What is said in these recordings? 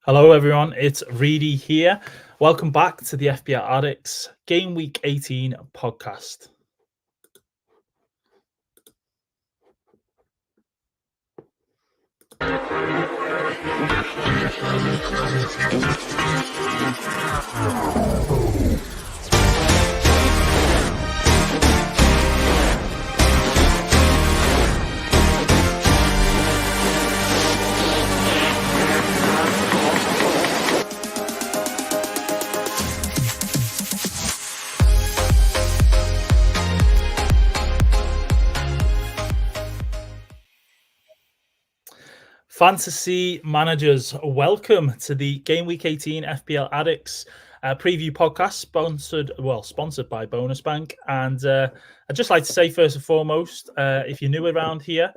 Hello everyone, it's Reedy here. Welcome back to the FPL Addicts Game Week 18 podcast. Fantasy managers, welcome to the Game Week 18 FPL Addicts preview podcast, sponsored by Bonus Bank. And I'd just like to say, first and foremost, if you're new around here,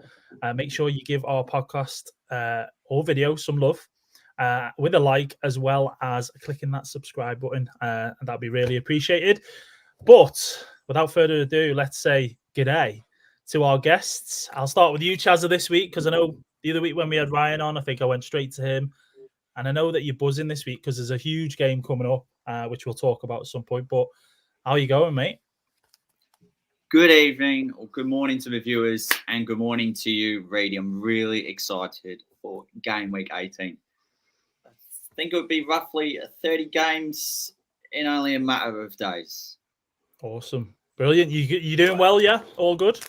make sure you give our podcast or video some love with a like, as well as clicking that subscribe button, and that'd be really appreciated. But without further ado, let's say g'day to our guests. I'll start with you, Chazza, this week, because I know the other week when we had Ryan on, I think I went straight to him. And I know that you're buzzing this week because there's a huge game coming up, which we'll talk about at some point. But how are you going, mate? Good evening or good morning to the viewers, and good morning to you, Reedy. I'm really excited for Game Week 18. I think it would be roughly 30 games in only a matter of days. Awesome. Brilliant. You doing well, yeah? All good?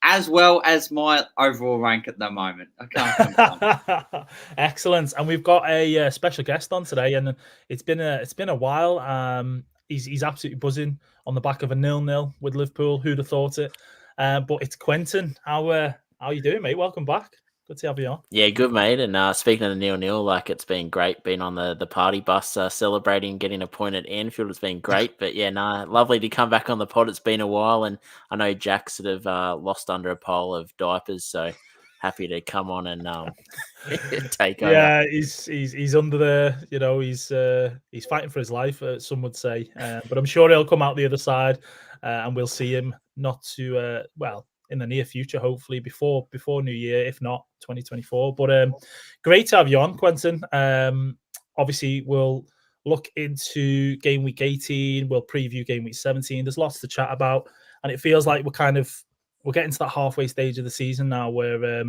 As well as my overall rank at the moment. I can't complain. Excellent. And we've got a special guest on today, and it's been a while. He's absolutely buzzing on the back of a 0-0 with Liverpool. Who'd have thought it? But it's Quentin. How are you doing, mate? Welcome back. Good to have you on. Yeah, good, mate. And speaking of the 0-0, it's been great being on the party bus, celebrating getting a point at Anfield. It's been great. But yeah, lovely to come back on the pod. It's been a while, and I know Jack sort of lost under a pile of diapers, so happy to come on and take over. Yeah, he's under the, he's fighting for his life, some would say. But I'm sure he'll come out the other side, and we'll see him not too in the near future, hopefully before New Year, if not 2024. But great to have you on, Quentin. Obviously, we'll look into Game Week 18. We'll preview Game Week 17. There's lots to chat about, and it feels like we're getting to that halfway stage of the season now, where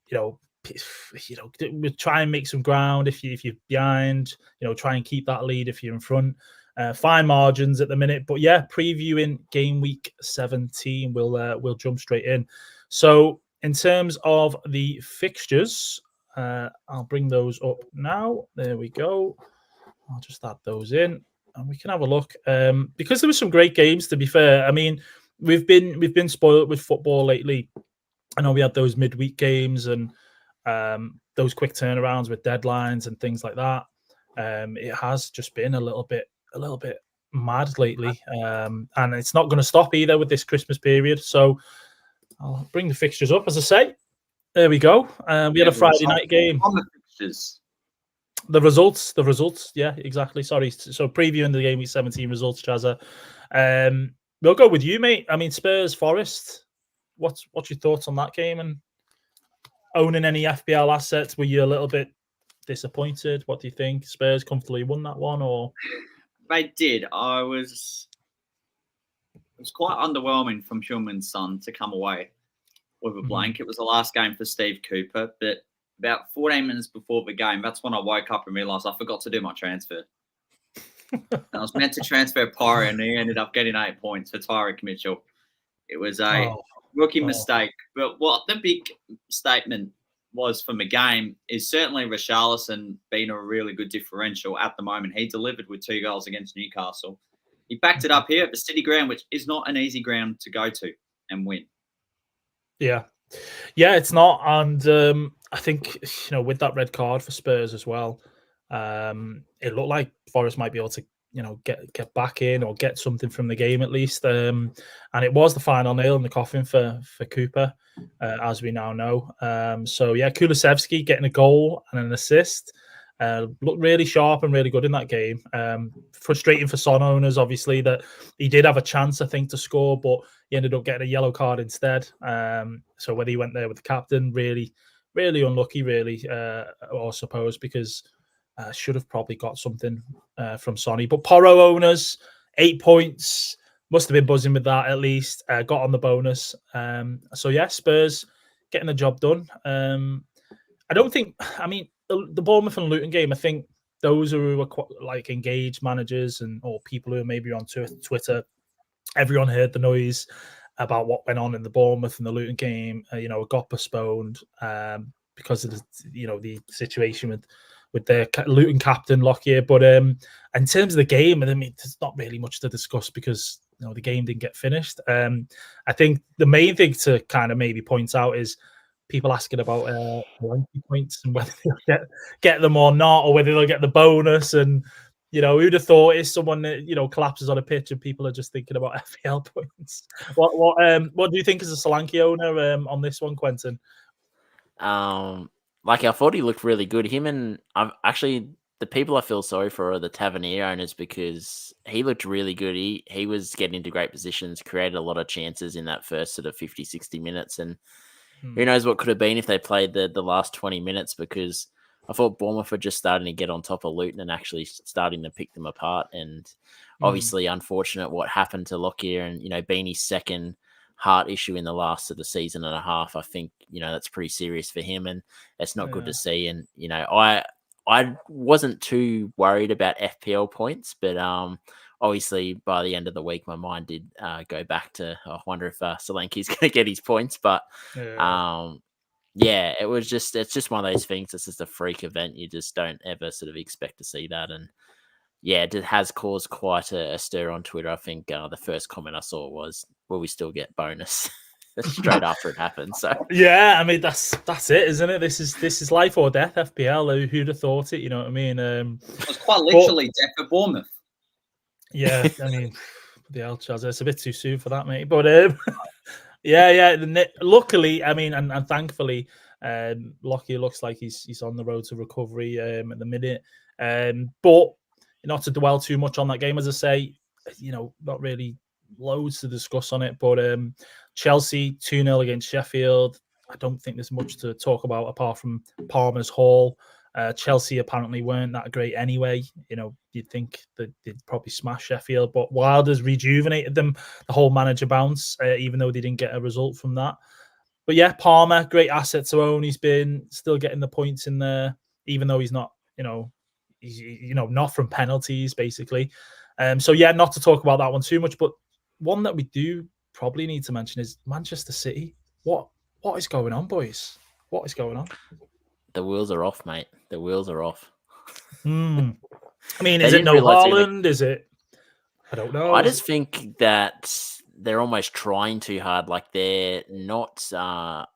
we try and make some ground if you're behind. Try and keep that lead if you're in front. Fine margins at the minute, but yeah, previewing Game Week 17, we'll jump straight in. So in terms of the fixtures, I'll bring those up now. There we go. I'll just add those in, and we can have a look. Because there were some great games, to be fair. I mean, we've been spoiled with football lately. I know we had those midweek games and those quick turnarounds with deadlines and things like that. It has just been a little bit mad lately, and it's not going to stop either with this Christmas period. So I'll bring the fixtures up, as I say. There we go. We had a Friday night game. On the fixtures. The results. Yeah, exactly. Sorry. So previewing the Game Week 17 results, Chazza. We'll go with you, mate. I mean, Spurs Forest. What's your thoughts on that game, and owning any FPL assets? Were you a little bit disappointed? What do you think? Spurs comfortably won that one, or? They did. It was quite underwhelming from Shulman's son to come away with a blank. It was the last game for Steve Cooper, but about 14 minutes before the game, that's when I woke up and realised I forgot to do my transfer. I was meant to transfer Pyre, and he ended up getting 8 points for Tyreek Mitchell. It was a rookie mistake. But what the big statement was from the game is certainly Richarlison being a really good differential at the moment. He delivered with 2 goals against Newcastle. He backed it up here at the City ground, which is not an easy ground to go to and win. Yeah, it's not. And I think, with that red card for Spurs as well, it looked like Forest might be able to, get back in or get something from the game at least. And it was the final nail in the coffin for Cooper, as we now know. So yeah, Kulusevski getting a goal and an assist. Looked really sharp and really good in that game. Frustrating for Son owners, obviously, that he did have a chance, I think, to score, but he ended up getting a yellow card instead. So whether he went there with the captain, really really unlucky, really, I suppose, because should have probably got something from Sonny. But Porro owners, 8 points, must have been buzzing with that at least. Got on the bonus. So yeah, Spurs getting the job done. I don't think. I mean, the Bournemouth and Luton game, I think those who are like engaged managers or people who are maybe on Twitter, everyone heard the noise about what went on in the Bournemouth and the Luton game. It got postponed because of the situation with their Luton captain Lockyer. But in terms of the game, I mean, there's not really much to discuss because the game didn't get finished. I think the main thing to kind of maybe point out is people asking about warranty points and whether they'll get them or not, or whether they'll get the bonus. And who'd have thought is someone that collapses on a pitch and people are just thinking about FPL points. What do you think as a Solanke owner on this one, Quentin? Like I thought he looked really good. Him and the people I feel sorry for are the Tavernier owners because he looked really good. He was getting into great positions, created a lot of chances in that first sort of 50, 60 minutes. And who knows what could have been if they played the last 20 minutes, because I thought Bournemouth were just starting to get on top of Luton and actually starting to pick them apart. And obviously unfortunate what happened to Lockyer and, Beanie's second heart issue in the last of the season and a half. I think, that's pretty serious for him and it's not good to see. And, I wasn't too worried about FPL points, but obviously by the end of the week, my mind did go back to, I wonder if Solanke's going to get his points. But it's just one of those things. It's just a freak event. You just don't ever sort of expect to see that. And yeah, it has caused quite a stir on Twitter. I think the first comment I saw was, will we still get bonus? Straight after it happened. So yeah, I mean that's it, isn't it? This is life or death FPL. Who'd have thought it? You know what I mean? It was quite literally death for Bournemouth. Yeah, I mean, the El Chaz, it's a bit too soon for that, mate. But yeah. Luckily, I mean, and thankfully, Lockyer looks like he's on the road to recovery at the minute. But not to dwell too much on that game, as I say, not really loads to discuss on it. But Chelsea 2-0 against Sheffield. I don't think there's much to talk about apart from Palmer's haul. Chelsea apparently weren't that great anyway. You'd think that they'd probably smash Sheffield, but Wilder's rejuvenated them, the whole manager bounce, even though they didn't get a result from that. But yeah, Palmer, great asset to own. He's been still getting the points in there, even though he's not, he's not from penalties, basically. So yeah, not to talk about that one too much, but one that we do probably need to mention is Manchester City. What is going on, boys? What is going on? The wheels are off, mate. The wheels are off. I mean, is it no Haaland? Is it? I don't know. I just think that they're almost trying too hard. Like they're not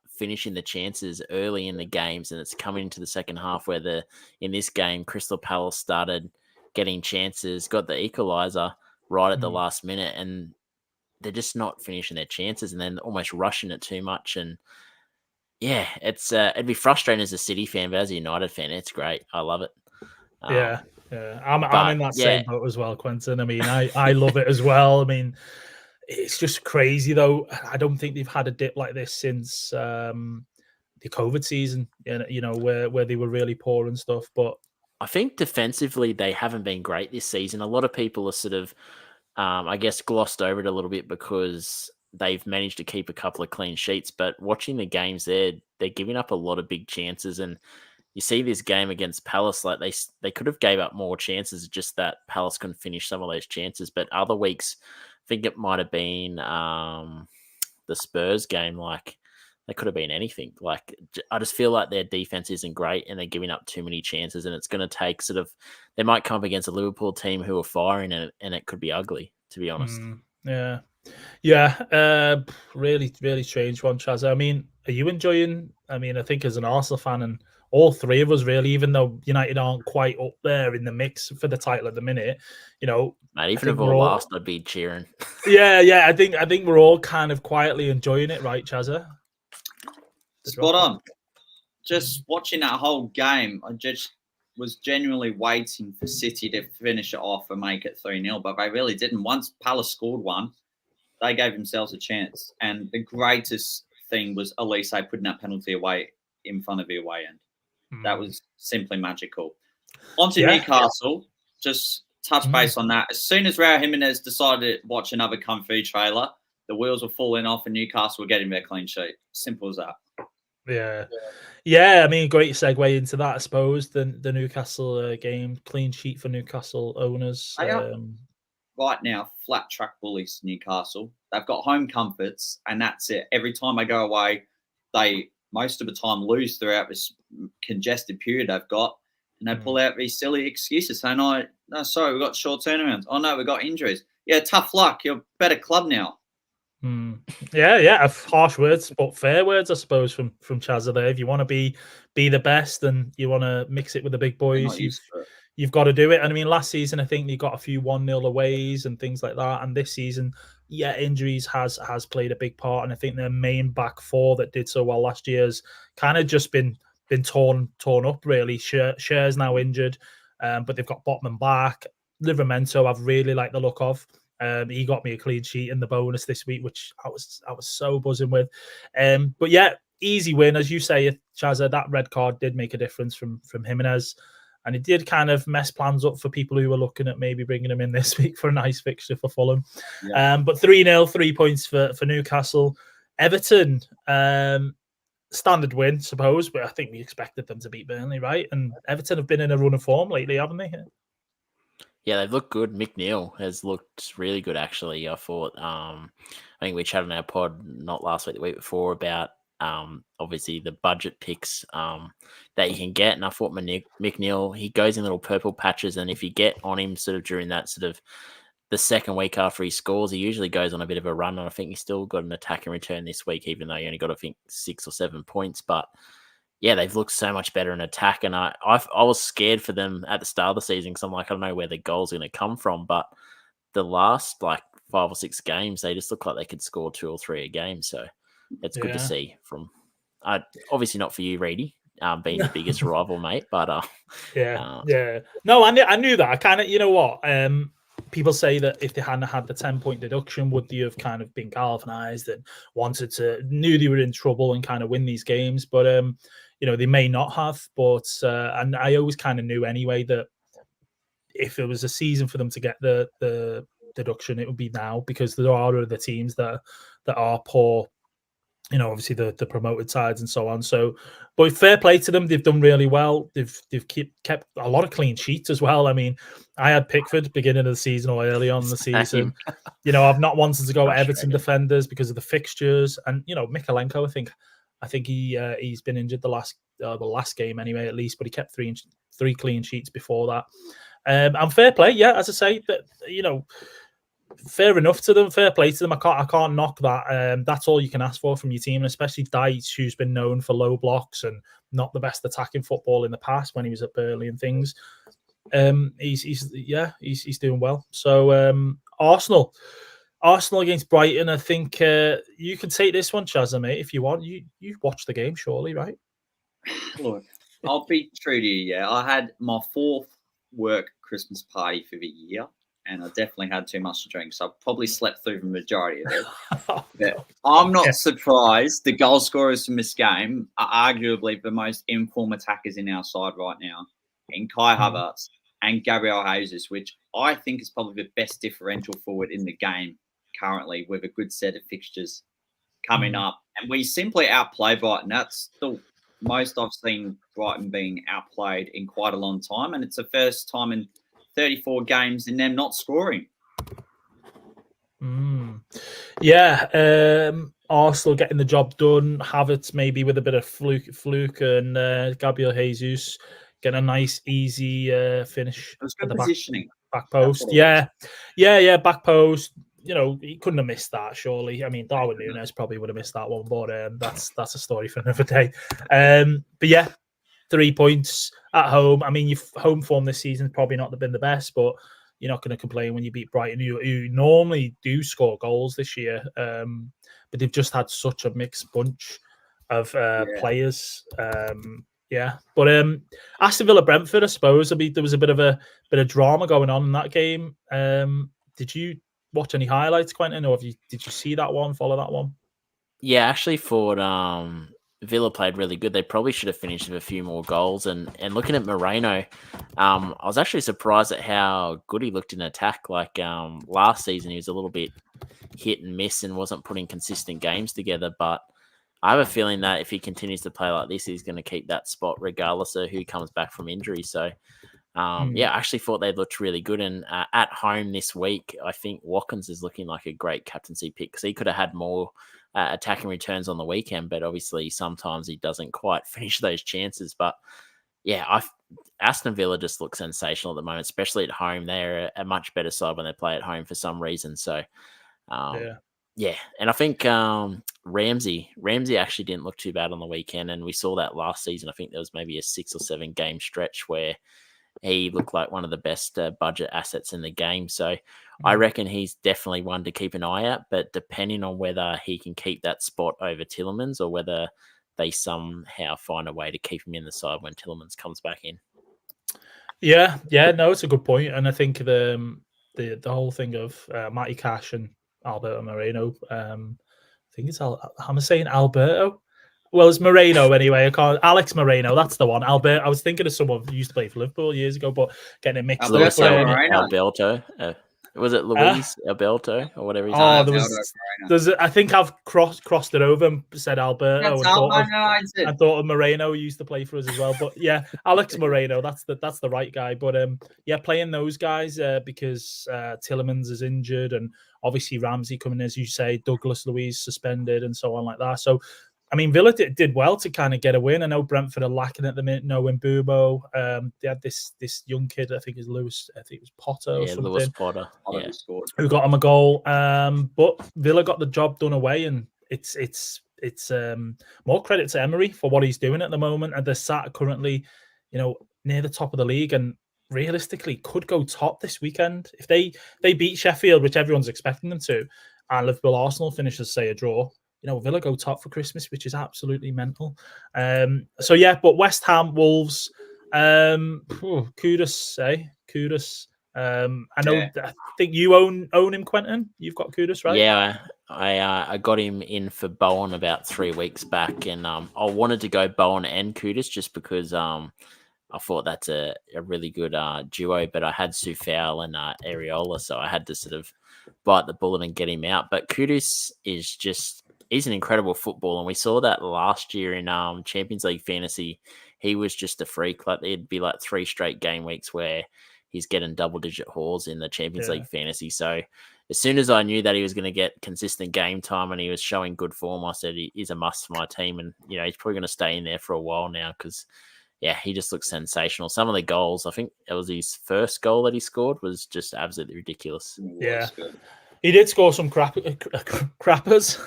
finishing the chances early in the games, and it's coming into the second half where in this game, Crystal Palace started getting chances, got the equaliser right at the last minute, and they're just not finishing their chances, and then almost rushing it too much. And yeah, it'd be frustrating as a City fan, but as a United fan, it's great. I love it. Yeah. I'm in that same boat as well, Quentin. I mean, I love it as well. I mean, it's just crazy though. I don't think they've had a dip like this since the COVID season, where they were really poor and stuff. But I think defensively they haven't been great this season. A lot of people are sort of, I guess, glossed over it a little bit because they've managed to keep a couple of clean sheets. But watching the games, they're giving up a lot of big chances. And you see this game against Palace, like they could have gave up more chances, just that Palace couldn't finish some of those chances. But other weeks, I think it might have been the Spurs game, like they could have been anything. Like I just feel like their defense isn't great and they're giving up too many chances, and it's going to take they might come up against a Liverpool team who are firing and it could be ugly, to be honest. Yeah. Really, really strange one, Chaz. I mean, are you enjoying? I mean, I think as an Arsenal fan, and all three of us really, even though United aren't quite up there in the mix for the title at the minute, Mate, even if we're last, I'd be cheering. Yeah. I think we're all kind of quietly enjoying it, right, Chazza? Spot on. Just watching that whole game, I just was genuinely waiting for City to finish it off and make it 3-0, but they really didn't. Once Palace scored one, they gave themselves a chance. And the greatest thing was Elise putting that penalty away in front of the away end. That was simply magical. On to Newcastle. Just touch base on that. As soon as Raul Jimenez decided to watch another Kung Fu trailer, the wheels were falling off and Newcastle were getting their clean sheet. Simple as that. Yeah. I mean, great segue into that, I suppose. The Newcastle game, clean sheet for Newcastle owners. Right now, flat track bullies, Newcastle. They've got home comforts, and that's it. Every time I go away, they most of the time lose throughout this congested period they've got, and they pull out these silly excuses saying, "Oh, no, sorry, we've got short turnarounds. Oh no, we've got injuries. Yeah, tough luck. You're a better club now." Yeah, harsh words, but fair words, I suppose, from Chazza there. If you want to be the best and you want to mix it with the big boys, you've got to do it. And I mean, last season, I think they got a few 1-0 aways and things like that. And this season, injuries has played a big part. And I think their main back four that did so well last year has kind of just been torn up, really. Cher's now injured, but they've got Botman back. Livramento, I've really liked the look of. He got me a clean sheet in the bonus this week, which I was so buzzing with. But yeah, easy win, as you say, Chazza. That red card did make a difference from Jimenez, and it did kind of mess plans up for people who were looking at maybe bringing him in this week for a nice fixture for Fulham. But 3-0, 3 points for Newcastle. Everton, standard win, suppose, but I think we expected them to beat Burnley, right? And Everton have been in a run of form lately, haven't they? Yeah, they've looked good. McNeil has looked really good, actually. I thought. I think we chatted on our pod not last week, the week before, about obviously the budget picks that you can get, and I thought McNeil, he goes in little purple patches, and if you get on him sort of during that sort of the second week after he scores, he usually goes on a bit of a run, and I think he's still got an attacking return this week, even though he only got, I think, 6 or 7 points, but. Yeah, they've looked so much better in attack, and I was scared for them at the start of the season because I'm like, I don't know where the goal's going to come from, but the last 5 or 6 games, they just look like they could score 2 or 3 a game, so it's good to see. From obviously not for you, Reedy, being the biggest rival, mate, but No, I knew that. I kind of, you know what, people say that if they hadn't had the 10-point deduction, would they have kind of been galvanized and knew they were in trouble and kind of win these games, but they may not have, but and I always kind of knew anyway that if it was a season for them to get the deduction, it would be now, because there are other teams that are poor, obviously the promoted sides and so on. So, but fair play to them. They've done really well. They've kept a lot of clean sheets as well. I mean, I had Pickford beginning of the season or early on in the season. I've not wanted to go Everton defenders because of the fixtures, and Mikalenko, I think he's been injured the last game anyway, at least, but he kept three clean sheets before that. And fair play, as I say, that fair enough to them, fair play to them. I can't knock that. That's all you can ask for from your team, and especially Deitch, who's been known for low blocks and not the best attacking football in the past when he was at Burnley and things. He's doing well. So Arsenal against Brighton. I think you can take this one, Chazza, mate, if you want. You watched the game, surely, right? Look, I'll be true to you. Yeah, I had my 4th work Christmas party for the year, and I definitely had too much to drink, so I probably slept through the majority of it. But I'm not surprised. The goal scorers from this game are arguably the most informed attackers in our side right now, in Kai Havertz and Gabriel Jesus, which I think is probably the best differential forward in the game currently, with a good set of fixtures coming up. And we simply outplay Brighton. That's the most I've seen Brighton being outplayed in quite a long time, and it's the first time in 34 games in them not scoring. Arsenal getting the job done. Havertz maybe with a bit of fluke, and Gabriel Jesus getting a nice, easy finish. It was good positioning. Back post. Back post. He couldn't have missed that, surely. I mean, Darwin Núñez probably would have missed that one, but that's a story for another day. But yeah, 3 points at home. I mean, your home form this season has probably not been the best, but you're not going to complain when you beat Brighton, who normally do score goals this year. But they've just had such a mixed bunch of players. But Aston Villa Brentford, I suppose. There was a bit of drama going on in that game. Did you watch any highlights, Quentin, or did you see that one? Follow that one? Yeah, I actually thought Villa played really good. They probably should have finished with a few more goals. And looking at Moreno, I was actually surprised at how good he looked in attack. Like last season, he was a little bit hit and miss and wasn't putting consistent games together. But I have a feeling that if he continues to play like this, he's going to keep that spot regardless of who comes back from injury. So, yeah, I actually thought they looked really good. And at home this week, I think Watkins is looking like a great captaincy pick because he could have had more attacking returns on the weekend, but obviously sometimes he doesn't quite finish those chances. But yeah, Aston Villa just looks sensational at the moment, especially at home. They're a much better side when they play at home for some reason. So yeah, and I think Ramsey actually didn't look too bad on the weekend, and we saw that last season. I think there was maybe a 6 or 7 game stretch where he looked like one of the best budget assets in the game. So I reckon he's definitely one to keep an eye out, but depending on whether he can keep that spot over Tielemans or whether they somehow find a way to keep him in the side when Tielemans comes back in. Yeah, no, it's a good point. And I think the whole thing of Matty Cash and Alberto Moreno, I think it's I'm saying Alberto. Well, it's Moreno anyway. I can't. Alex Moreno, that's the one. Albert. I was thinking of someone who used to play for Liverpool years ago, but getting it mixed up. Alberto. Was it Luis Alberto or whatever his name? There's. I think I've crossed it over and said Alberto. I thought of Moreno, who used to play for us as well. But yeah, Alex Moreno. That's the right guy. But yeah, playing those guys because Tielemans is injured, and obviously Ramsey coming, as you say, Douglas Luiz suspended, and so on like that. So. I mean, Villa did well to kind of get a win. I know Brentford are lacking at the minute. No Mbumo. They had this young kid, I think it was Lewis. I think it was Potter or something. Lewis Potter. Who got him a goal. But Villa got the job done away, and it's more credit to Emery for what he's doing at the moment. And they're sat currently, near the top of the league, and realistically could go top this weekend if they beat Sheffield, which everyone's expecting them to, and Liverpool Arsenal finishes say a draw. Villa go top for Christmas, which is absolutely mental. So yeah, but West Ham, Wolves, kudos. I know. I think you own him, Quentin. You've got Kudus, right? Yeah, I got him in for Bowen about 3 weeks back, and I wanted to go Bowen and Kudus just because I thought that's a really good duo. But I had Soufal and Areola, so I had to sort of bite the bullet and get him out. But Kudus is he's an incredible footballer, and we saw that last year in Champions League Fantasy. He was just a freak. Like there'd be like 3 straight game weeks where he's getting double-digit hauls in the Champions League Fantasy. So as soon as I knew that he was going to get consistent game time and he was showing good form, I said he's a must for my team. And he's probably going to stay in there for a while now because he just looks sensational. Some of the goals, I think it was his first goal that he scored, was just absolutely ridiculous. Yeah, he did score some crappers.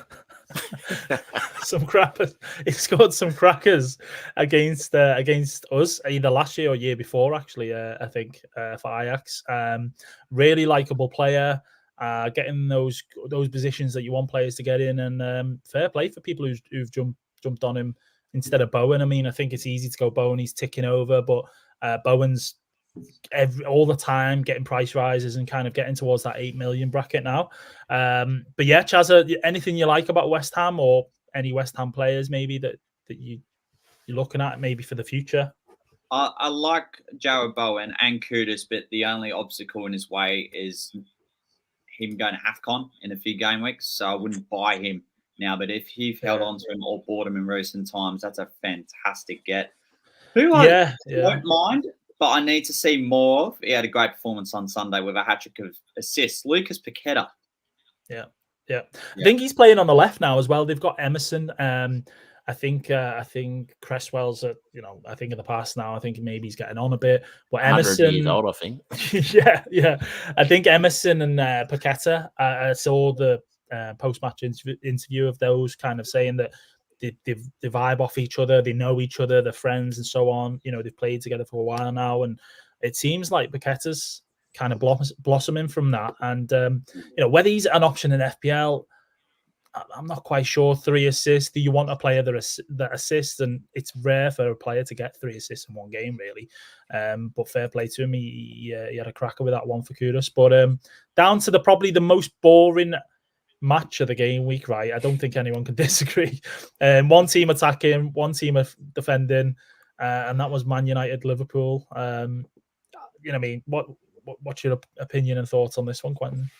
Some crappers. He scored some crackers against us either last year or year before, actually. I think for Ajax. Really likable player. Getting those positions that you want players to get in, and fair play for people who've jumped on him instead of Bowen. I mean, I think it's easy to go Bowen. He's ticking over, but Bowen's all the time getting price rises and kind of getting towards that 8 million bracket now. But yeah, Chazza, anything you like about West Ham or any West Ham players maybe that you're looking at maybe for the future? I like Jarrod Bowen and Kudus, but the only obstacle in his way is him going to AFCON in a few game weeks. So I wouldn't buy him now. But if you've held on to him or bought him in recent times, that's a fantastic get. I don't mind. But I need to see more of. He had a great performance on Sunday with a hat-trick of assists. Lucas Paqueta. Yeah. I think he's playing on the left now as well. They've got Emerson. I think Cresswell's I think in the past now. I think maybe he's getting on a bit. But Emerson, 100 years old, I think. yeah. I think Emerson and Paqueta. I saw the post-match interview of those kind of saying that they vibe off each other, they know each other, they're friends and so on. They've played together for a while now, and it seems like Paqueta's kind of blossoming from that. And whether he's an option in FPL, I'm not quite sure. 3 assists. Do you want a player that assists? And it's rare for a player to get 3 assists in one game, really. But fair play to him. He had a cracker with that one for Kudus. But down to probably the most boring match of the game week, right? I don't think anyone can disagree. One team attacking, one team defending, and that was Man United Liverpool. You know what I mean? What's your opinion and thoughts on this one, Quentin?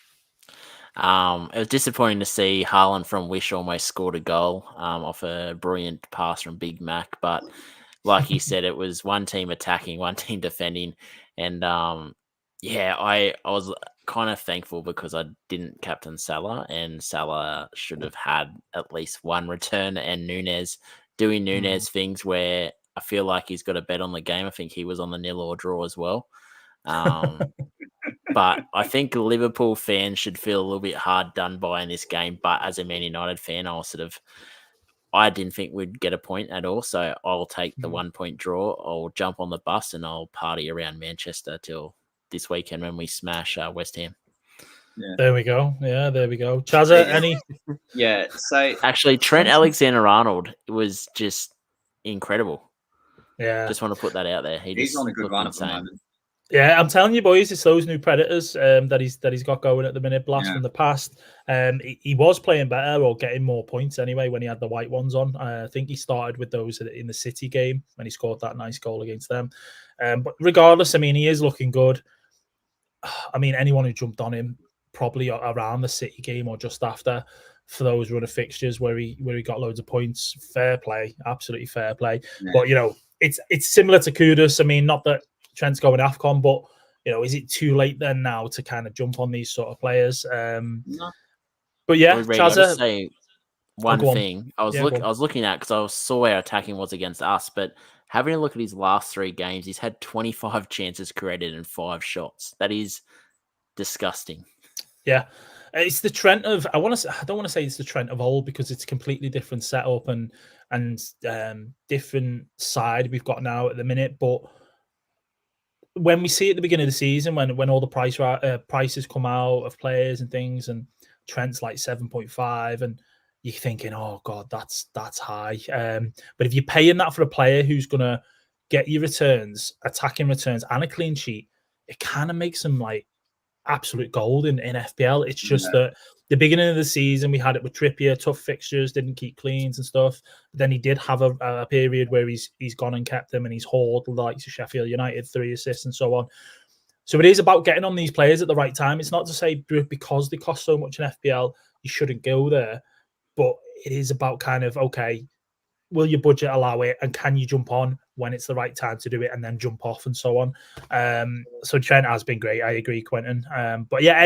It was disappointing to see Haaland from Wish almost scored a goal off a brilliant pass from Big Mac. But like you said, it was one team attacking, one team defending. And I was kind of thankful because I didn't captain Salah, and Salah should have had at least one return, and Nunes doing Nunes things where I feel like he's got a bet on the game. I think he was on the 0-0 draw as well. But I think Liverpool fans should feel a little bit hard done by in this game. But as a Man United fan, I didn't think we'd get a point at all. So I'll take the 1 point draw. I'll jump on the bus and I'll party around Manchester till this weekend when we smash West Ham. Yeah. There we go. Yeah, there we go. Chazza, any? Yeah. So actually, Trent Alexander-Arnold was just incredible. Yeah. Just want to put that out there. He's on a good run at the moment. Yeah, I'm telling you, boys, it's those new Predators that he's got going at the minute. Blast from the past. He was playing better or getting more points anyway when he had the white ones on. I think he started with those in the City game when he scored that nice goal against them. But regardless, I mean, he is looking good. I mean, anyone who jumped on him probably around the City game or just after for those run of fixtures where he got loads of points, fair play, absolutely fair play. Yeah. But you know, it's similar to Kudus. I mean, not that Trent's going AFCON, but you know, is it too late then now to kind of jump on these sort of players? No. But yeah, Chazza, say one thing. I was looking at because I saw where attacking was against us, but having a look at his last 3 games, he's had 25 chances created and 5 shots. That is disgusting. Yeah. It's the Trent of I don't want to say it's the Trent of old because it's a completely different setup and different side we've got now at the minute, but when we see at the beginning of the season, when all the prices come out of players and things, and Trent's like 7.5, and you're thinking, oh god, that's high. But if you're paying that for a player who's gonna get you returns, attacking returns, and a clean sheet, it kind of makes them like absolute gold in FPL. It's just that the beginning of the season we had it with Trippier, tough fixtures, didn't keep cleans and stuff. But then he did have a period where he's gone and kept them, and he's hauled the likes of Sheffield United, 3 assists and so on. So it is about getting on these players at the right time. It's not to say because they cost so much in FPL you shouldn't go there, but it is about kind of, okay, will your budget allow it, and can you jump on when it's the right time to do it and then jump off and so on. So Trent has been great. I agree, Quentin. But yeah,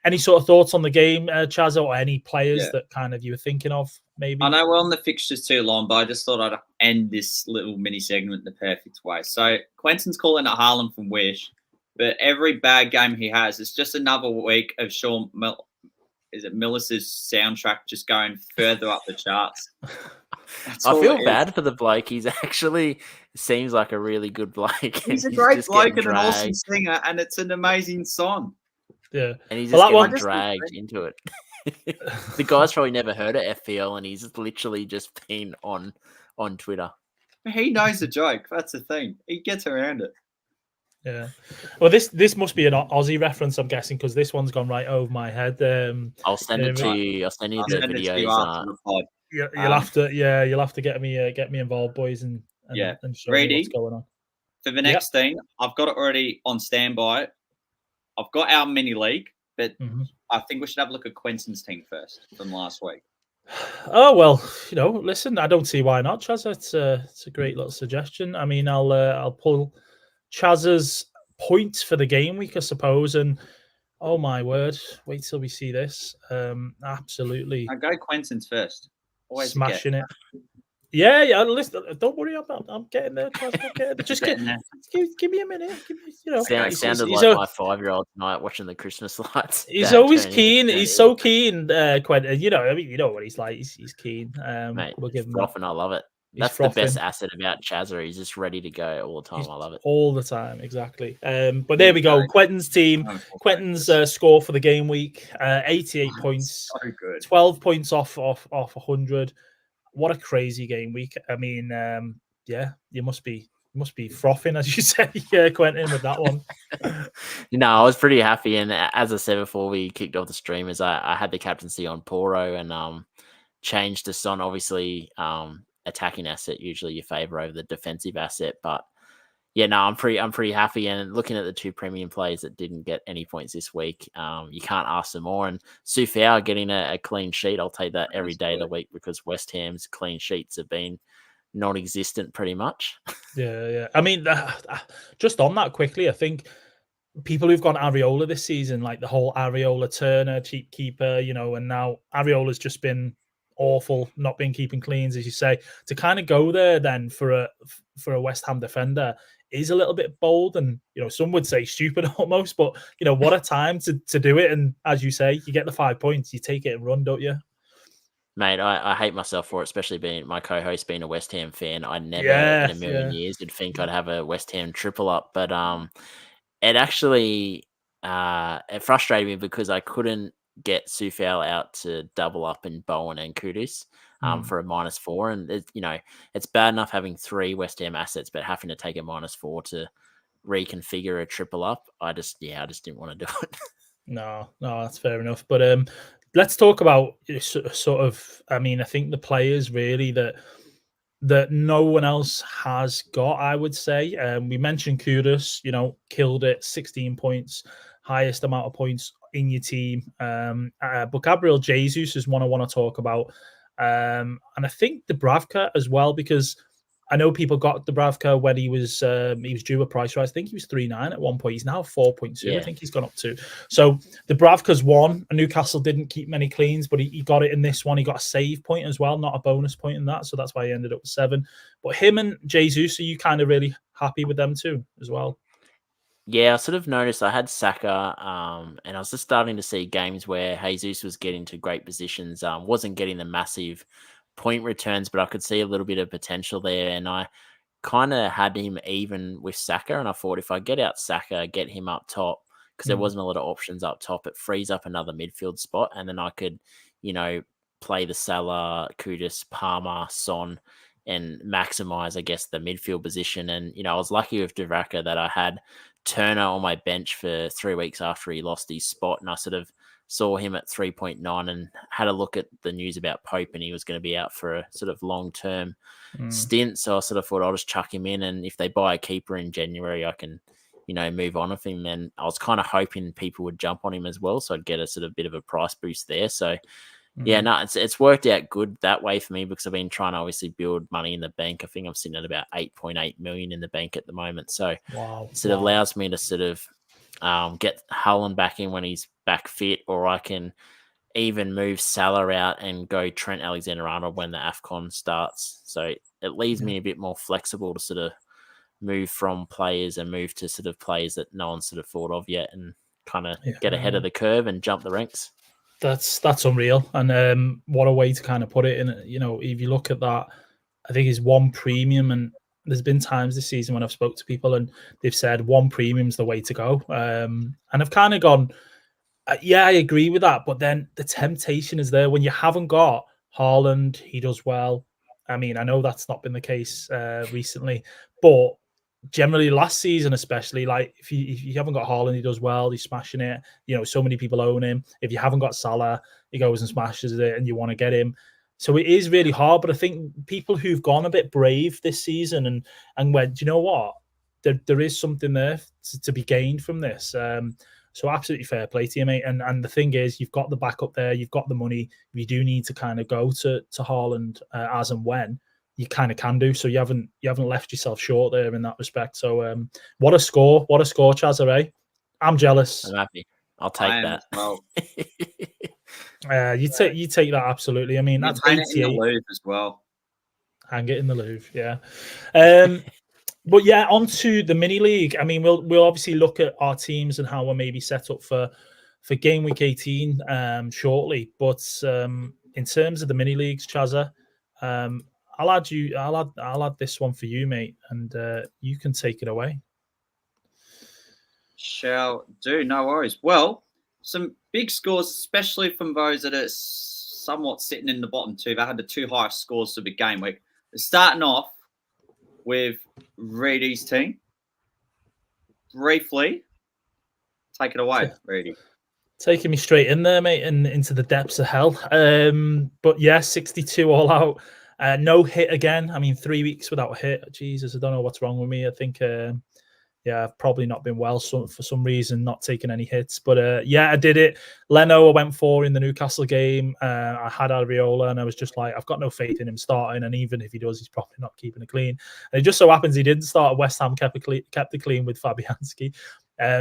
any sort of thoughts on the game, Chazza, or any players that kind of you were thinking of, maybe? I know we're on the fixtures too long, but I just thought I'd end this little mini segment the perfect way. So Quentin's calling it Haaland from Wish, but every bad game he has, it's just another week of Sean Millis's soundtrack just going further up the charts. I feel bad for the bloke. He's actually seems like a really good bloke. He's a great bloke and an awesome singer, and it's an amazing song. Yeah, and he's just getting dragged into it. The guy's probably never heard of FPL, and he's literally just been on Twitter. He knows the joke. That's the thing. He gets around it. Yeah. Well, this must be an Aussie reference, I'm guessing, because this one's gone right over my head. I'll send it to you. I'll send you the videos. You'll have to get me involved, boys, and show me what's going on. For the next thing, I've got it already on standby. I've got our mini league, but I think we should have a look at Quentin's team first from last week. Oh well, listen, I don't see why not, Chaz. It's a great little suggestion. I mean, I'll pull Chaz's points for the game week, I suppose, and oh my word, wait till we see this. Absolutely, I go Quentin's first. Always smashing it. Yeah. Listen, don't worry about. I'm getting there. Just give me a minute. Sounded like my 5-year-old tonight watching the Christmas lights. He's always keen. He's so keen. Quentin, you know what he's like. He's keen. Mate, we'll give him frothing. I love it. That's the best asset about Chazza. He's just ready to go all the time. I love it. All the time, exactly. But there we go. Quentin's team. Quentin's score for the game week: 88 points. So good. 12 points off 100. What a crazy game week. I mean, you must be must be frothing, as you say, Quentin, with that one. I was pretty happy. And as I said before we kicked off the stream, I had the captaincy on Poro and changed to Son. Obviously, attacking asset usually you favour over the defensive asset, but yeah, no, I'm pretty happy. And looking at the two premium players that didn't get any points this week, you can't ask for more. And Sufau getting a clean sheet, I'll take that every day of the week because West Ham's clean sheets have been non-existent pretty much. Yeah. I mean, just on that quickly, I think people who've gone Areola this season, like the whole Areola Turner cheap keeper, and now Areola's just been awful, not been keeping cleans, as you say. To kind of go there then for a West Ham defender is a little bit bold and some would say stupid almost, but what a time to do it. And as you say, you get the 5 points, you take it and run, don't you? Mate, I hate myself for it, especially being my co-host being a West Ham fan. I never in a million years would think I'd have a West Ham triple up, but it actually it frustrated me because I couldn't get Sufau out to double up in Bowen and Kudus for a -4. And it's bad enough having 3 West Ham assets, but having to take a -4 to reconfigure a triple up, I just didn't want to do it. No, that's fair enough. But let's talk about sort of, I mean, I think the players really that no one else has got, I would say. We mentioned Kudus, killed it, 16 points, highest amount of points in your team. But Gabriel Jesus is one I want to talk about. And I think Dubravka as well, because I know people got Dubravka when he was due a price rise. I think he was 3.9 at one point. He's now 4.2. Yeah. I think he's gone up to. So Dubravka's won. Newcastle didn't keep many cleans, but he got it in this one. He got a save point as well, not a bonus point in that. So that's why he ended up with 7. But him and Jesus, are you kind of really happy with them too as well? Yeah, I sort of noticed I had Saka, and I was just starting to see games where Jesus was getting to great positions, wasn't getting the massive point returns, but I could see a little bit of potential there. And I kind of had him even with Saka, and I thought if I get out Saka, get him up top, because there wasn't a lot of options up top, it frees up another midfield spot, and then I could, play the Salah, Kudus, Palmer, Son, and maximize, I guess, the midfield position. And, I was lucky with Dubravka that I had Turner on my bench for 3 weeks after he lost his spot, and I sort of saw him at 3.9 and had a look at the news about Pope, and he was going to be out for a sort of long-term stint. So I sort of thought I'll just chuck him in, and if they buy a keeper in January, I can, move on with him. And I was kind of hoping people would jump on him as well, so I'd get a sort of bit of a price boost there. So yeah, no, it's worked out good that way for me because I've been trying to obviously build money in the bank. I think I'm sitting at about 8.8 million in the bank at the moment. So it allows me to sort of get Haaland back in when he's back fit, or I can even move Salah out and go Trent Alexander-Arnold when the AFCON starts. So it leaves me a bit more flexible to sort of move from players and move to sort of players that no one's sort of thought of yet and kind of get ahead of the curve and jump the ranks. That's unreal. And what a way to kind of put it in. If you look at that, I think it's 1 premium, and there's been times this season when I've spoke to people and they've said 1 premium is the way to go. And I've kind of gone, yeah, I agree with that. But then the temptation is there when you haven't got Haaland. He does well. I mean, I know that's not been the case recently, but generally last season, especially, like if you haven't got Haaland, he does well. He's smashing it. So many people own him. If you haven't got Salah, he goes and smashes it, and you want to get him. So it is really hard. But I think people who've gone a bit brave this season and went, do you know what? There is something there to be gained from this. So absolutely fair play to you, mate. And the thing is, you've got the backup there. You've got the money. If you do need to kind of go to Haaland as and when, you kind of can do. So you haven't left yourself short there in that respect. So what a score, Chazza, eh? I'm jealous. I'm happy. I'll take that. Well. You take that absolutely. I mean, that's 88 in the Louvre as well. Hang it in the Louvre, yeah. But yeah, on to the mini league. I mean, we'll obviously look at our teams and how we're maybe set up for game week 18 shortly. But in terms of the mini leagues, Chazza, I'll add this one for you, mate, and you can take it away. Shall do, no worries. Well, some big scores, especially from those that are somewhat sitting in the bottom 2. They had the 2 highest scores of the game week. Starting off with Reedy's team. Briefly, take it away, Reedy. Taking me straight in there, mate, and into the depths of hell. But yeah, 62 all out. No hit again. I mean, 3 weeks without a hit. Jesus, I don't know what's wrong with me. I think, I've probably not been well for some reason, not taking any hits. But yeah, I did it. Leno, I went for in the Newcastle game. I had Ariola, and I was just like, I've got no faith in him starting. And even if he does, he's probably not keeping it clean. And it just so happens he didn't start. West Ham kept it clean with Fabianski.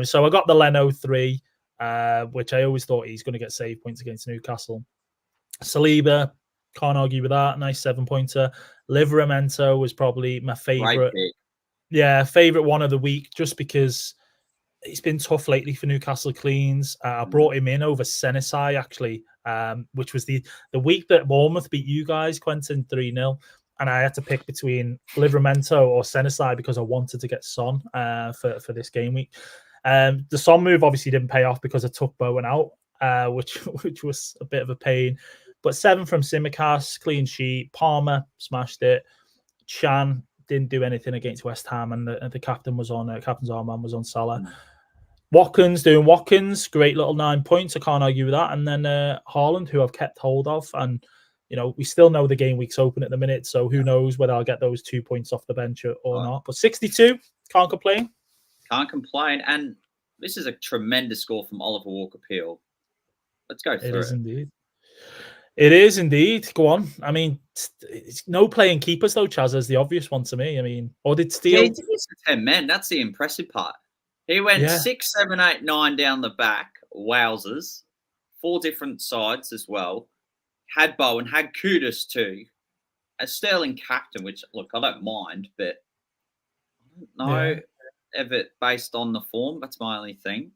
So I got the Leno 3. Which I always thought he's going to get save points against Newcastle. Saliba, can't argue with that. Nice 7-pointer. Livramento was probably my favourite. Yeah, favourite one of the week, just because it's been tough lately for Newcastle cleans. I brought him in over Senesai, actually, which was the week that Bournemouth beat you guys, Quentin, 3-0. And I had to pick between Livramento or Senesai because I wanted to get Son for this game week. The Son move obviously didn't pay off because I took Bowen out, which was a bit of a pain. But 7 from Tsimikas, clean sheet. Palmer smashed it. Chan didn't do anything against West Ham, and the captain was on. Captain's armband was on Salah. Watkins doing Watkins, great little 9 points. I can't argue with that. And then Haaland, who I've kept hold of, and we still know the game week's open at the minute, so who knows whether I'll get those 2 points off the bench or not. But 62, can't complain. Can't complain. And this is a tremendous score from Oliver Walker-Peel. Let's go through it. It is indeed. Go on. I mean, it's no playing keepers, though, Chaz, is the obvious one to me. I mean, or did Steele? Yeah, he did this for 10 men. That's the impressive part. He went 6, 7, 8, 9 down the back. Wowzers. 4 different sides as well. Had Bowen, had Kudus too. A Sterling captain, which, look, I don't mind, but I don't know. Yeah. Ever based on the form, that's my only thing.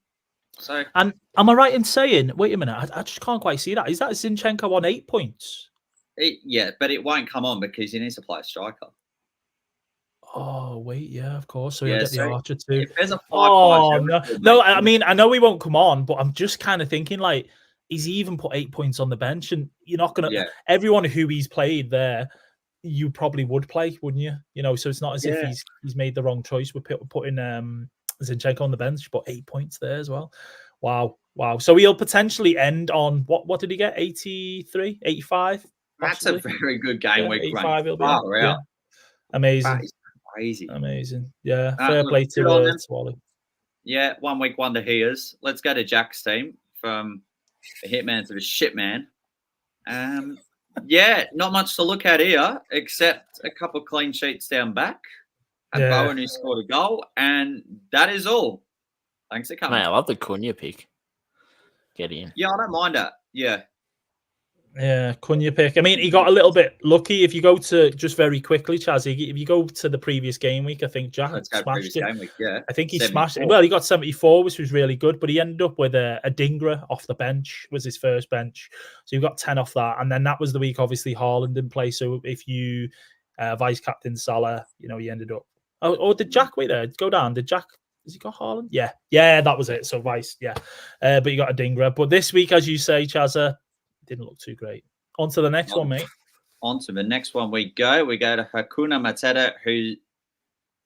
So, and am I right in saying? Wait a minute, I just can't quite see that. Is that Zinchenko on 8 points? Yeah, but it won't come on because he needs to play a striker. Oh wait, yeah, of course. So he'll get the Archer too. If there's a 5, no. I mean, I know he won't come on, but I'm just kind of thinking like he's even put 8 points on the bench, and you're not gonna. Yeah. Everyone who he's played there, you probably would play, wouldn't you? So it's not as if he's made the wrong choice with putting Zinchenko on the bench, but 8 points there as well. Wow. So he'll potentially end on what did he get? 83, 85? That's a very good game week. 85 he'll be on. Amazing. That is crazy. Amazing. Yeah. Fair play to Wally. Yeah, 1 week wonder he is. Let's go to Jack's team from the hitman to the shitman. Yeah, not much to look at here, except a couple of clean sheets down back. And Bowen who scored a goal, and that is all. Thanks for coming. Mate, I love the Cunha pick. Get in. Yeah, I don't mind that. Yeah. Yeah, Cunha pick. I mean, he got a little bit lucky. If you go to, just very quickly, Chaz, if you go to the previous game week, I think Jack smashed it. Game week, yeah. I think he smashed it. Well, he got 74, which was really good, but he ended up with a Dingra off the bench, was his first bench. So you got 10 off that. And then that was the week, obviously, Haaland in play. So if you vice captain Salah, he ended up. Oh, did Jack, wait there, go down? Did Jack, has he got Haaland? Yeah, that was it. So vice, yeah. But you got a Dingra. But this week, as you say, Chazza, didn't look too great. On to the next one, mate. On to the next one we go. We go to Hakuna Mateta, who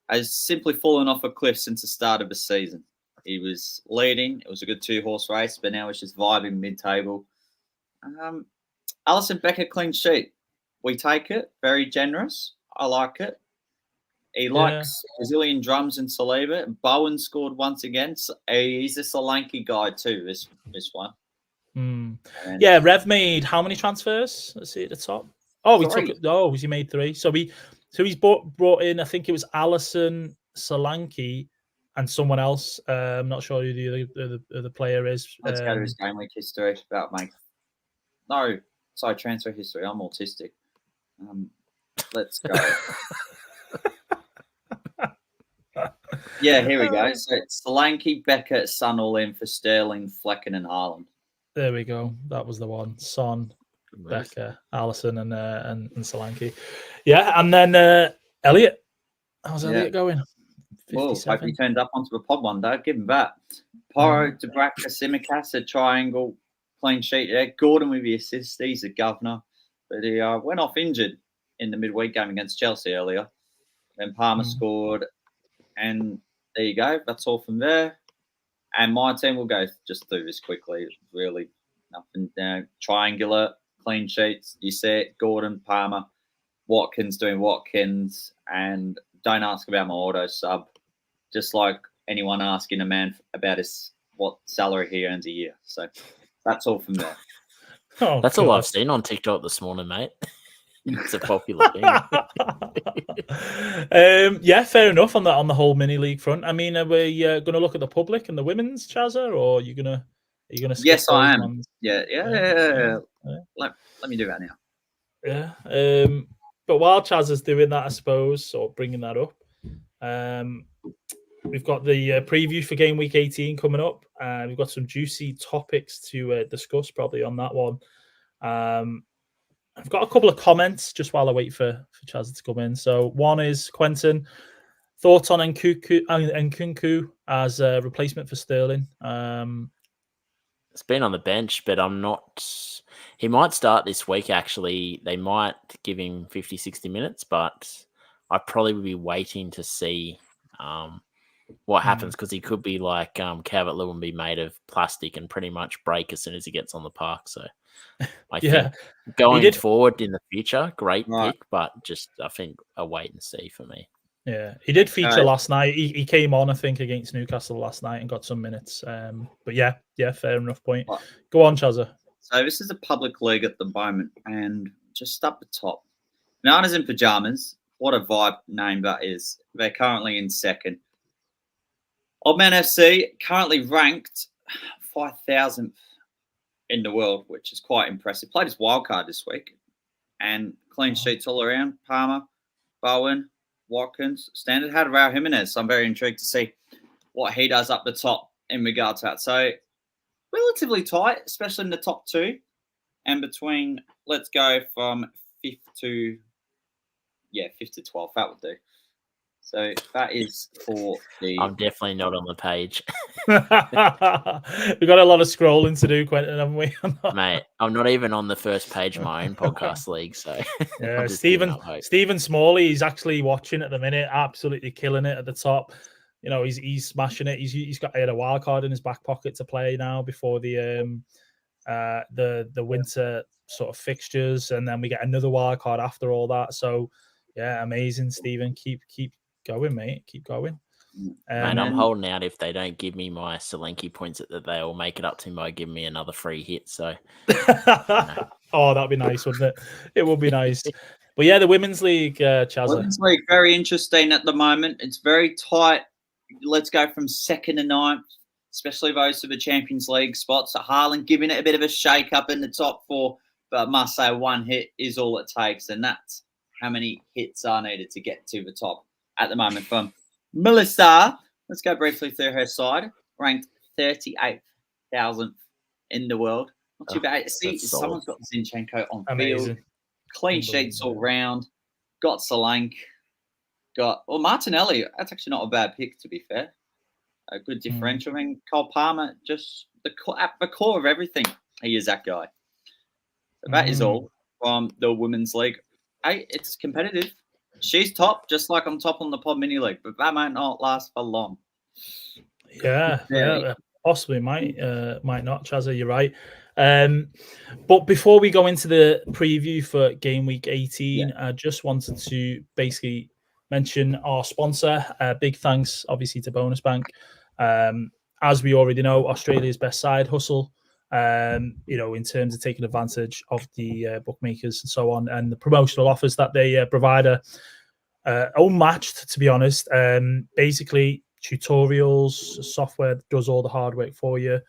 has simply fallen off a cliff since the start of the season. He was leading. It was a good 2-horse race, but now it's just vibing mid-table. Alisson Becker clean sheet. We take it. Very generous. I like it. He likes Brazilian drums and Saliba. Bowen scored once again. He's a Solanke guy too, this one. Yeah, Rev made how many transfers? Let's see at the top. Oh, he took it. Oh, he made 3. So he's brought in, I think it was Alisson, Solanke, and someone else. I'm not sure who the player is. Let's go to his game week history. Transfer history. I'm autistic. Let's go. Yeah, here we go. So it's Solanke, Becker, Son all in for Sterling, Flecken, and Haaland. There we go. That was the one. Son, Becker, Alisson, and Solanke. Yeah, and then Elliot. How's Elliot going? Well, hope he turns up onto the pod one day. Give him that. Porro, Debraka, Tsimikas, a triangle, clean sheet. Yeah, Gordon with the assist. He's a governor. But he went off injured in the midweek game against Chelsea earlier. Then Palmer scored, and there you go. That's all from there. And my team will go just through this quickly. Really nothing. Triangular, clean sheets. You see it. Gordon, Palmer, Watkins doing Watkins. And don't ask about my auto sub. Just like anyone asking a man about what salary he earns a year. So that's all from there. Oh, that's all I've seen on TikTok this morning, mate. It's a popular thing. Yeah, fair enough on the whole mini league front. I mean, are we going to look at the public and the women's, Chazza, or are you gonna? Yes, I am. Ones? Yeah. Let me do that now. Yeah. But while Chaz is doing that, I suppose, or bringing that up, we've got the preview for Game Week 18 coming up. We've got some juicy topics to discuss probably on that one. I've got a couple of comments just while I wait for Chaz to come in. So one is Quentin, thoughts on Nkunku as a replacement for Sterling. It's been on the bench, but I'm not... He might start this week, actually. They might give him 50, 60 minutes, but I probably would be waiting to see what happens, because he could be like Calvert-Lewin, be made of plastic and pretty much break as soon as he gets on the park. So I think going forward in the future, great pick, but just I think a wait and see for me. Yeah, he did feature last night. He came on, I think, against Newcastle last night and got some minutes. But yeah, fair enough point. Go on, Chazza. So this is a public league at the moment, and just up the top, Bananas in Pajamas. What a vibe name that is. They're currently in second. Oddman FC currently ranked 5,000th in the world, which is quite impressive. Played his wildcard this week, and clean sheets all around. Palmer, Bowen, Watkins, standard. Had Raul Jimenez, so I'm very intrigued to see what he does up the top in regards to that. So relatively tight, especially in the top two, and between, let's go from 5th to 12th. That would do. So that is for the... I'm definitely not on the page. We've got a lot of scrolling to do, Quentin, haven't we? Mate, I'm not even on the first page of my own podcast league. So yeah, Stephen Smalley, he's actually watching at the minute, absolutely killing it at the top. You know, he's smashing it. He had a wild card in his back pocket to play now before the winter sort of fixtures, and then we get another wild card after all that. So yeah, amazing, Stephen. Keep going, mate. Keep going. Man, I'm holding out. If they don't give me my Solanke points, that they'll make it up to me by giving me another free hit. So, Oh, that'd be nice, wouldn't it? It would be nice. But yeah, the Women's League, Chazza. Women's League, very interesting at the moment. It's very tight. Let's go from 2nd to 9th, especially those for the Champions League spots. So Haaland giving it a bit of a shake up in the top 4, but I must say one hit is all it takes, and that's how many hits are needed to get to the top at the moment. Melissa, let's go briefly through her side. Ranked 38,000th in the world. Not too bad. See, someone's got Zinchenko on field. Clean sheets all round. Got Solanke. Martinelli. That's actually not a bad pick, to be fair. A good differential. I mean, Cole Palmer, just at the core of everything. He is that guy. So that is all from the Women's League. Hey, it's competitive. She's top, just like I'm top on the Pod Mini League, but that might not last for long. Yeah, possibly might not, Chazza, you're right. But before we go into the preview for Game Week 18, I just wanted to basically mention our sponsor. Big thanks, obviously, to Bonus Bank. As we already know, Australia's best side hustle. In terms of taking advantage of the bookmakers and so on, and the promotional offers that they provide are unmatched, to be honest. Basically, tutorials, software that does all the hard work for you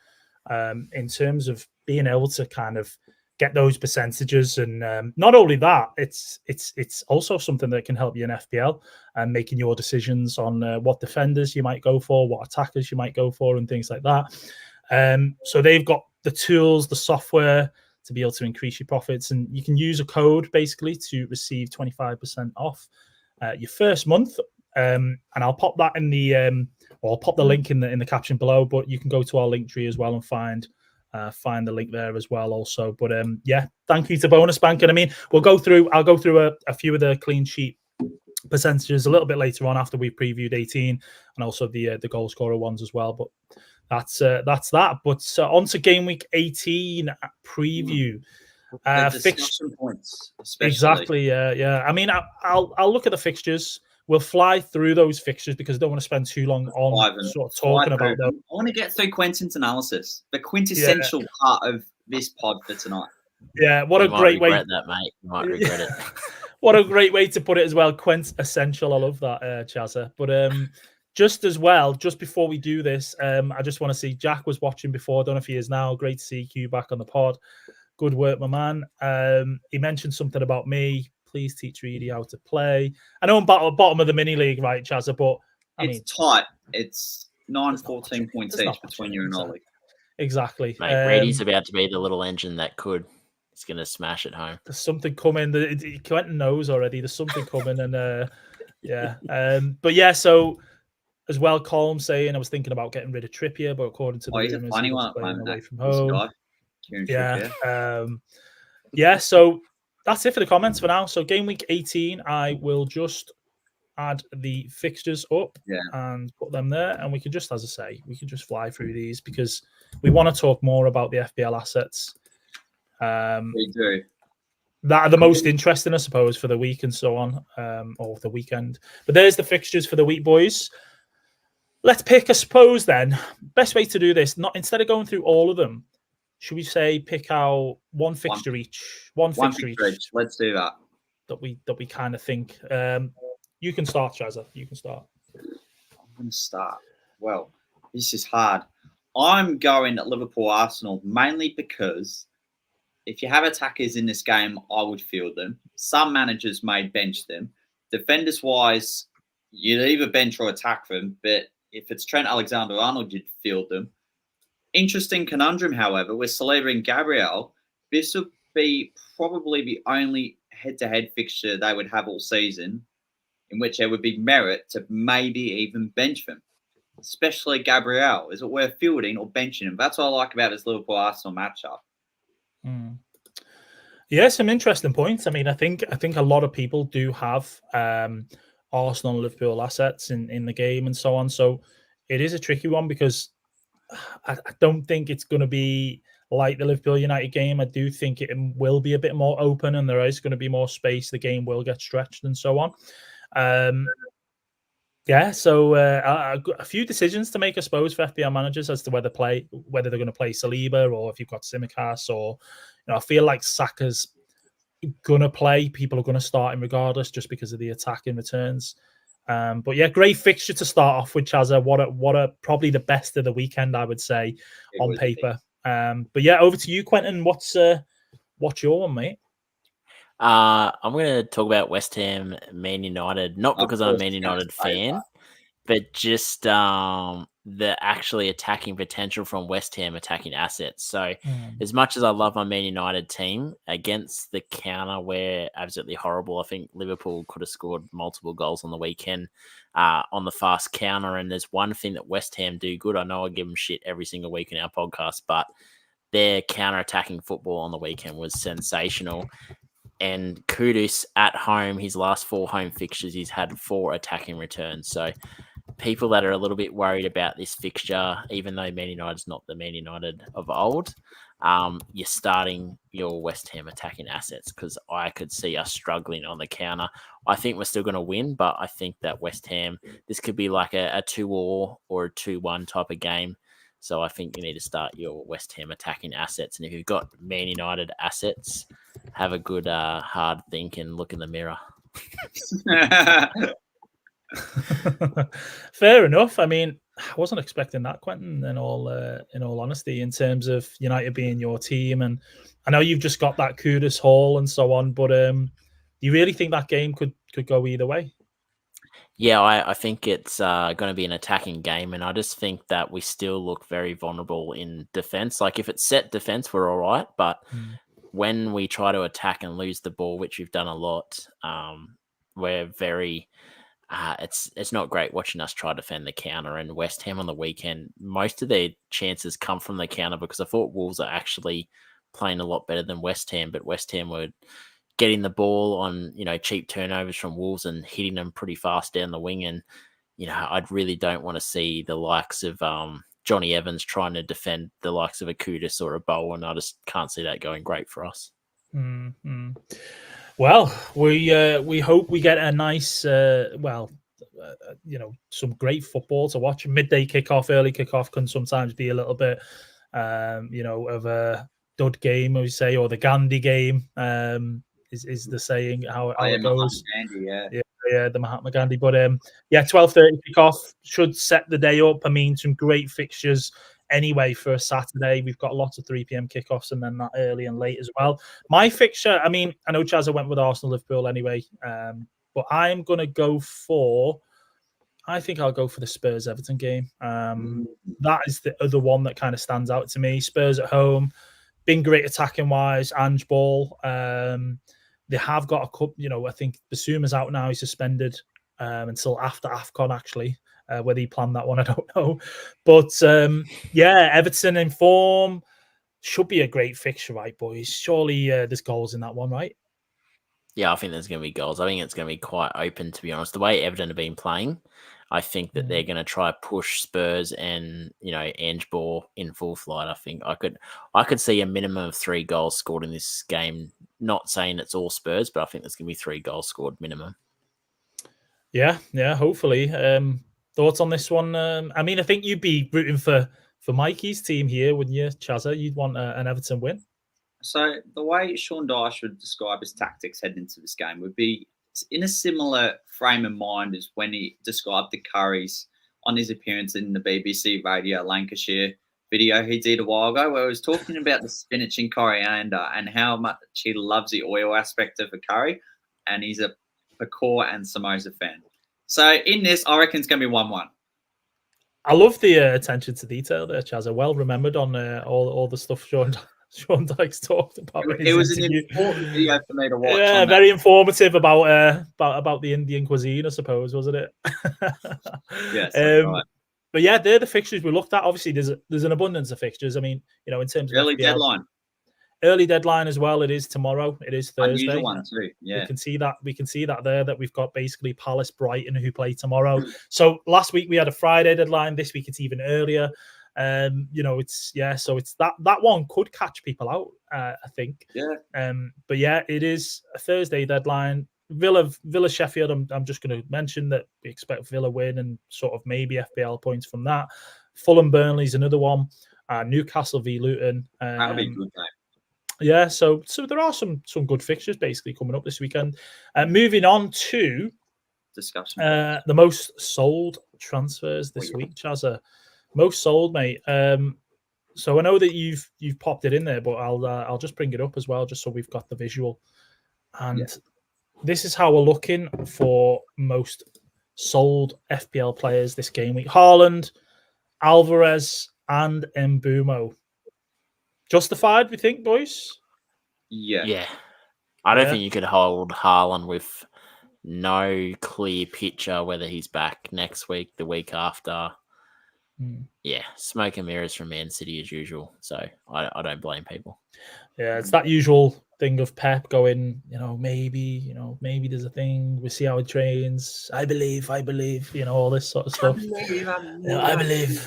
in terms of being able to kind of get those percentages. And not only that, it's also something that can help you in FPL and making your decisions on what defenders you might go for, what attackers you might go for, and things like that. So they've got the tools, the software to be able to increase your profits, and you can use a code basically to receive 25% off your first month. And I'll pop that in the I'll pop the link in the caption below, but you can go to our link tree as well and find the link there as well also. But thank you to Bonus Bank. And I mean, I'll go through a few of the clean sheet percentages a little bit later on after we previewed 18 and also the goal scorer ones as well. But that's that. But on to game week 18 preview. Discussion points, especially. Exactly. Yeah. I mean, I'll look at the fixtures. We'll fly through those fixtures because I don't want to spend too long on sort of talking about them. I want to get through Quentin's analysis, the quintessential part of this pod for tonight. Yeah, what a great way. That, mate. You might regret it. What a great way to put it as well. Quintessential. I love that, Chazza. But just as well, just before we do this, I just want to see Jack was watching before. I don't know if he is now. Great to see you back on the pod. Good work, my man. He mentioned something about me. Please teach Reedy how to play. I know I'm bottom of the mini league, right, Chazza? But it's tight. It's 9-14 points each between you and Ollie. Exactly. Mate, Reedy's about to be the little engine that could. He's going to smash it home. There's something coming. Quentin knows already. There's something coming. And yeah. But yeah, so as well, Colm saying I was thinking about getting rid of Trippier, but according to the he's a funny one, away from home. Yeah. Yeah, so that's it for the comments for now. So game week 18, I will just add the fixtures up and put them there. And we can just, as I say, we can just fly through these because we want to talk more about the FPL assets. We do. That are the most interesting, I suppose, for the week and so on, or the weekend. But there's the fixtures for the week, boys. Let's pick, I suppose, then. Best way to do this, not instead of going through all of them, should we say pick out one fixture each? One fixture each. Let's do that. That we kind of think. You can start, Chazza. You can start. I'm going to start. Well, this is hard. I'm going at Liverpool Arsenal mainly because if you have attackers in this game, I would field them. Some managers may bench them. Defenders wise, you'd either bench or attack them. But if it's Trent Alexander-Arnold, you'd field them. Interesting conundrum, however, with Saliba and Gabriel. This would be probably the only head-to-head fixture they would have all season in which there would be merit to maybe even bench them, especially Gabriel. Is it worth fielding or benching him? That's what I like about this Liverpool-Arsenal matchup. Yeah, some interesting points. I mean, I think a lot of people do have Arsenal and Liverpool assets in the game and so on. So it is a tricky one because I don't think it's going to be like the Liverpool United game. I do think it will be a bit more open and there is going to be more space. The game will get stretched and so on. So a few decisions to make, I suppose, for FPL managers as to whether they're going to play Saliba or if you've got Tsimikas or, I feel like Saka's going to play. People are going to start him regardless just because of the attacking returns. But yeah, great fixture to start off with, Chazza. What a probably the best of the weekend, I would say, on paper. But yeah, over to you, Quentin. What's your one, mate? I'm going to talk about West Ham, Man United, not because I'm a Man United fan, but just the actually attacking potential from West Ham attacking assets. So as much as I love my Man United team, against the counter, we're absolutely horrible. I think Liverpool could have scored multiple goals on the weekend on the fast counter. And there's one thing that West Ham do good. I know I give them shit every single week in our podcast, but their counter-attacking football on the weekend was sensational. And Kudus at home, his last 4 home fixtures, he's had 4 attacking returns. So people that are a little bit worried about this fixture, even though Man United's not the Man United of old, you're starting your West Ham attacking assets because I could see us struggling on the counter. I think we're still going to win, but I think that West Ham, this could be like a 2-2 or a 2-1 type of game. So I think you need to start your West Ham attacking assets. And if you've got Man United assets, have a good hard think and look in the mirror. Fair enough. I mean, I wasn't expecting that, Quentin, in all honesty, in terms of United being your team. And I know you've just got that Kudus haul and so on, but do you really think that game could go either way? Yeah, I think it's going to be an attacking game, and I just think that we still look very vulnerable in defense. Like if it's set defense, we're all right, but when we try to attack and lose the ball, which we've done a lot, we're very. It's not great watching us try to defend the counter. And West Ham on the weekend, most of their chances come from the counter because I thought Wolves are actually playing a lot better than West Ham, but West Ham were getting the ball on, cheap turnovers from Wolves and hitting them pretty fast down the wing. And, I really don't want to see the likes of Johnny Evans trying to defend the likes of a Kudus or a Bowen. I just can't see that going great for us. Mm-hmm. Well, we hope we get a nice, some great football to watch. Midday kickoff, early kickoff can sometimes be a little bit, of a dud game, we say, or the Gandhi game. Is the saying how it goes? Gandhi, yeah, the Mahatma Gandhi. But 12:30 kickoff should set the day up. I mean, some great fixtures anyway for a Saturday. We've got lots of 3 p.m. kickoffs and then that early and late as well. My fixture, I mean, I know Chazza went with Arsenal Liverpool anyway, but I'm gonna go for. I think I'll go for the Spurs Everton game. That is the other one that kind of stands out to me. Spurs at home, been great attacking wise. Ange Ball. They have got a cup. I think Basuma's out now. He's suspended until after AFCON, actually. Whether he planned that one, I don't know. But Everton in form should be a great fixture, right, boys? Surely there's goals in that one, right? Yeah, I think there's going to be goals. I think it's going to be quite open, to be honest. The way Everton have been playing, I think that they're going to try push Spurs and Ange Ball in full flight. I think I could see a minimum of 3 goals scored in this game. Not saying it's all Spurs, but I think there's going to be 3 goals scored minimum. Yeah, hopefully. Thoughts on this one? I mean, I think you'd be rooting for Mikey's team here, wouldn't you, Chazza? You'd want an Everton win. So the way Sean Dyche would describe his tactics heading into this game would be in a similar frame of mind as when he described the Curries on his appearance in the BBC Radio Lancashire video he did a while ago, where he was talking about the spinach and coriander and how much he loves the oil aspect of a curry, and he's a pakor and samosa fan. So in this, I reckon it's going to be 1-1. I love the attention to detail there, Chazza. Well remembered on all the stuff Sean Dykes talked about. It was an important video for me to watch. Yeah, very informative about the Indian cuisine, I suppose, wasn't it? Yes, right. But yeah, they're the fixtures we looked at. Obviously, there's an abundance of fixtures. I mean, in terms of early deadline as well. It is tomorrow. It is Thursday. Unusual one too. Yeah, we can see that there that we've got basically Palace, Brighton who play tomorrow. So last week we had a Friday deadline. This week it's even earlier. So it's that one could catch people out, I think. Yeah. But yeah, it is a Thursday deadline. Villa Sheffield. I'm just going to mention that we expect Villa win and sort of maybe FPL points from that. Fulham Burnley's another one. Newcastle v Luton. That'll be a good game. Yeah, so there are some good fixtures basically coming up this weekend. Moving on to discussion, the most sold transfers this week, Chazza. Most sold, mate. So I know that you've popped it in there, but I'll just bring it up as well, just so we've got the visual. And this is how we're looking for most sold FPL players this game week: Haaland, Alvarez, and Mbeumo. Justified, we think, boys? Yeah. I don't think you could hold Haaland with no clear picture whether he's back next week, the week after. Yeah, smoke and mirrors from Man City as usual. So I don't blame people. Yeah, it's that usual thing of Pep going, maybe there's a thing. We see how it trains. I believe, all this sort of stuff. I believe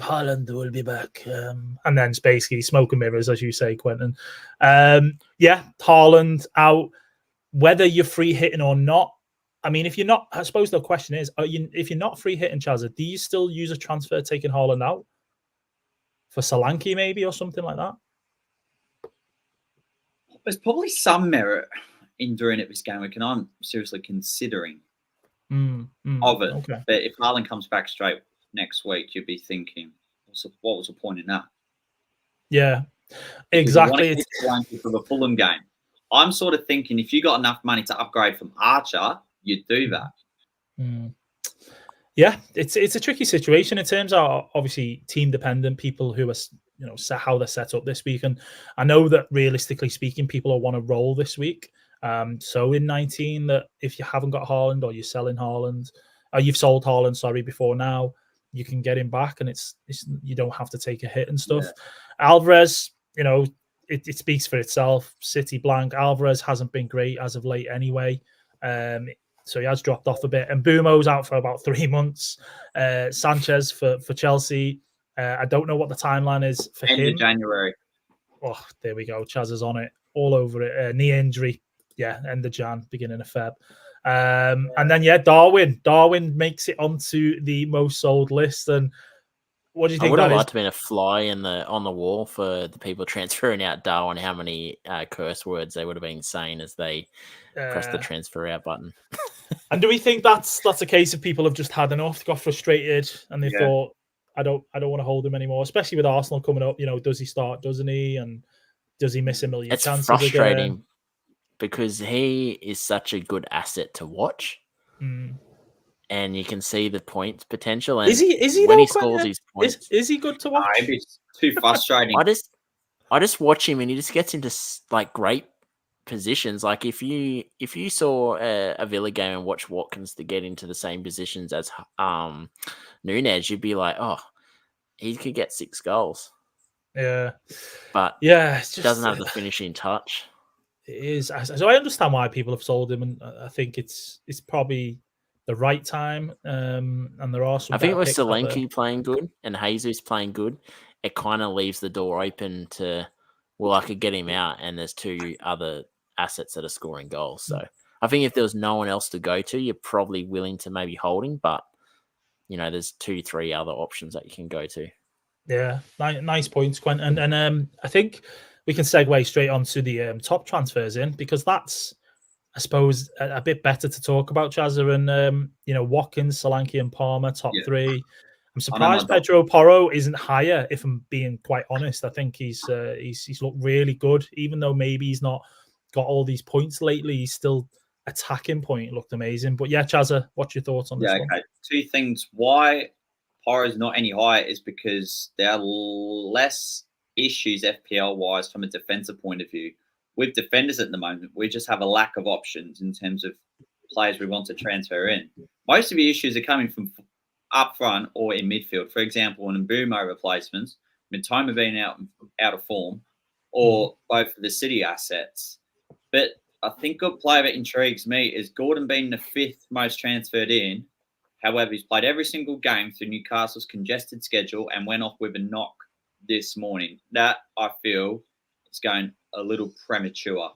Haaland will be back. And then it's basically smoke and mirrors, as you say, Quentin. Haaland out. Whether you're free hitting or not, I mean, if you're not, I suppose the question is, if you're not free hitting, Chazza, do you still use a transfer taking Haaland out for Solanke maybe or something like that? There's probably some merit in doing it this game week, and I'm seriously considering of it. Okay. But if Haaland comes back straight next week, you'd be thinking, what was the point in that? Yeah, exactly. For the Fulham game, I'm sort of thinking if you got enough money to upgrade from Archer, you'd do that. Yeah, it's a tricky situation in terms of obviously team dependent. People who are how they're set up this week, and I know that realistically speaking, people will want to roll this week. So in 19, that if you haven't got Haaland or you're selling Haaland, or you've sold Haaland, before now, you can get him back, and it's you don't have to take a hit and stuff. Yeah. Alvarez, it speaks for itself. City blank. Alvarez hasn't been great as of late anyway. So he has dropped off a bit. And Bumo's out for about 3 months. Sanchez for Chelsea. I don't know what the timeline is for him. End of January. Oh, there we go. Chaz is on it. All over it. Knee injury. Yeah, end of Jan, beginning of Feb. And then, Darwin. Darwin makes it onto the most sold list. And what do you think? I would have liked to have been a fly on the wall for the people transferring out Darwin. How many curse words they would have been saying as they press the transfer out button. And do we think that's a case of people have just had enough, got frustrated, and they thought, I don't want to hold him anymore, especially with Arsenal coming up. Does he start? Doesn't he? And does he miss a million chances? It's frustrating because he is such a good asset to watch. And you can see the points potential. And is he when though, he scores his points? Is he good to watch? It's too frustrating. I just watch him and he just gets into like great positions. Like if you saw a Villa game and watch Watkins to get into the same positions as Nunez, you'd be like, oh, he could get 6 goals. Yeah, but it's just, doesn't have the finishing touch. It is. So I understand why people have sold him, and I think it's probably the right time. And there are some. I think with Solanke playing good and Jesus playing good, it kind of leaves the door open to, well, I could get him out, and there's 2 other assets that are scoring goals. So I think if there was no one else to go to, you're probably willing to maybe hold him, but there's 2-3 other options that you can go to. Yeah, nice points, Quentin. And I think we can segue straight onto the top transfers because that's, I suppose, a bit better to talk about, Chazza. And Watkins, Solanke, and Palmer, top 3. I'm surprised Pedro Porro isn't higher, if I'm being quite honest. I think he's looked really good, even though maybe he's not got all these points lately. He's still attacking point looked amazing. But yeah, Chazza, what's your thoughts on this one? 2 things. Why Porro's not any higher is because there are less issues FPL-wise from a defensive point of view. With defenders at the moment, we just have a lack of options in terms of players we want to transfer in. Most of the issues are coming from up front or in midfield. For example, in Mbumo replacements, Mitoma being out of form, or both of the City assets. But I think a player that intrigues me is Gordon being the 5th most transferred in. However, he's played every single game through Newcastle's congested schedule and went off with a knock this morning. That, I feel, is going a little premature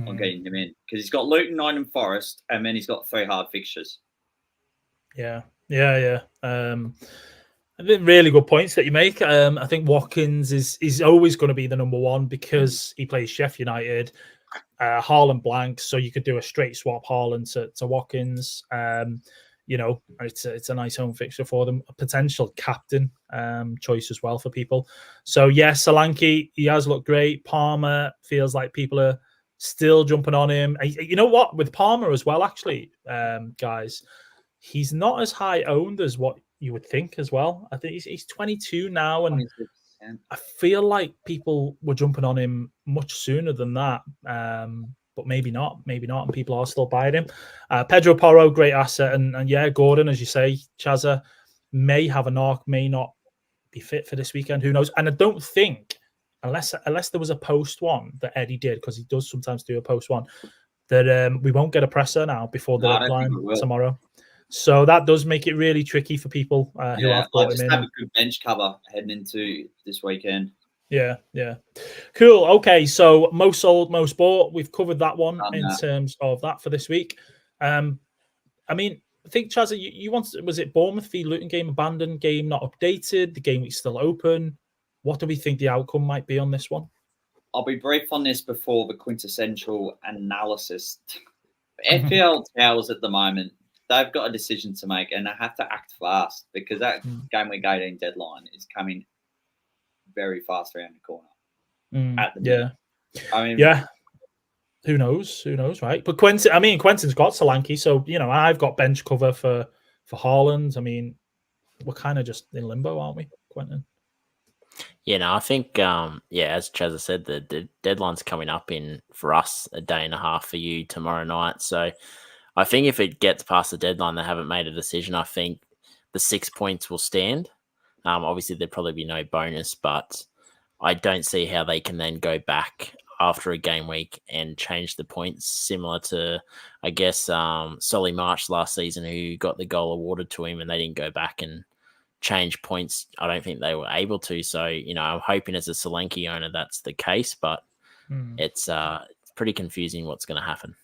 on getting him in. Because he's got Luton, Nottingham Forest, and then he's got 3 hard fixtures. Yeah. I think really good points that you make. I think Watkins is always going to be the number 1 because he plays Sheffield United. Haaland blank, so you could do a straight swap Haaland to Watkins. It's a nice home fixture for them. A potential captain choice as well for people. So Solanke, he has looked great. Palmer feels like people are still jumping on him. You know what? With Palmer as well, actually, guys, he's not as high owned as what you would think as well. I think he's 22 now, and 26%. I feel like people were jumping on him much sooner than that. But maybe not, and people are still buying him. Pedro Porro, great asset. And Gordon, as you say, Chazza, may have a knock, may not be fit for this weekend. Who knows? And I don't think, unless there was a post one that Eddie did, because he does sometimes do a post one, that we won't get a presser now before the deadline tomorrow. So that does make it really tricky for people who have brought him in. Have a good bench cover heading into this weekend. Yeah. Cool. Okay, so most sold, most bought. We've covered that one terms of that for this week. I think, Chazza, you wanted, was it Bournemouth v Luton game abandoned, game not updated, the game week's still open? What do we think the outcome might be on this one? I'll be brief on this before the quintessential analysis. FPL Towers at the moment, they've got a decision to make and they have to act fast because that game week 18 deadline is coming very fast around the corner. At the minute. Who knows, right? But Quentin's got Solanke, so I've got bench cover for Haaland. I mean, we're kind of just in limbo, aren't we, Quentin? I think as Chazza said, the deadline's coming up in for us a day and a half, for you tomorrow night. So I think if it gets past the deadline, they haven't made a decision. I think the 6 points will stand. Obviously, there'd probably be no bonus, but I don't see how they can then go back after a game week and change the points, similar to, I guess, Solly March last season, who got the goal awarded to him and they didn't go back and change points. I don't think they were able to. So, I'm hoping as a Solanke owner that's the case, but it's pretty confusing what's going to happen.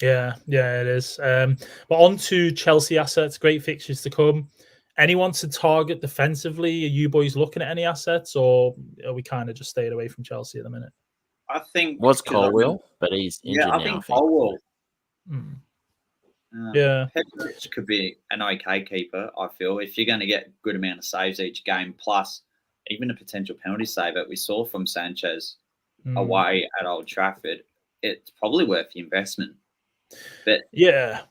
Yeah, it is. But on to Chelsea assets, great fixtures to come. Anyone to target defensively? Are you boys looking at any assets, or are we kind of just staying away from Chelsea at the minute? I think was Colwell, but he's injured now. I think Colwell. Yeah, Hedges could be an okay keeper. I feel if you're going to get a good amount of saves each game, plus even a potential penalty save that we saw from Sanchez away at Old Trafford, it's probably worth the investment. But yeah.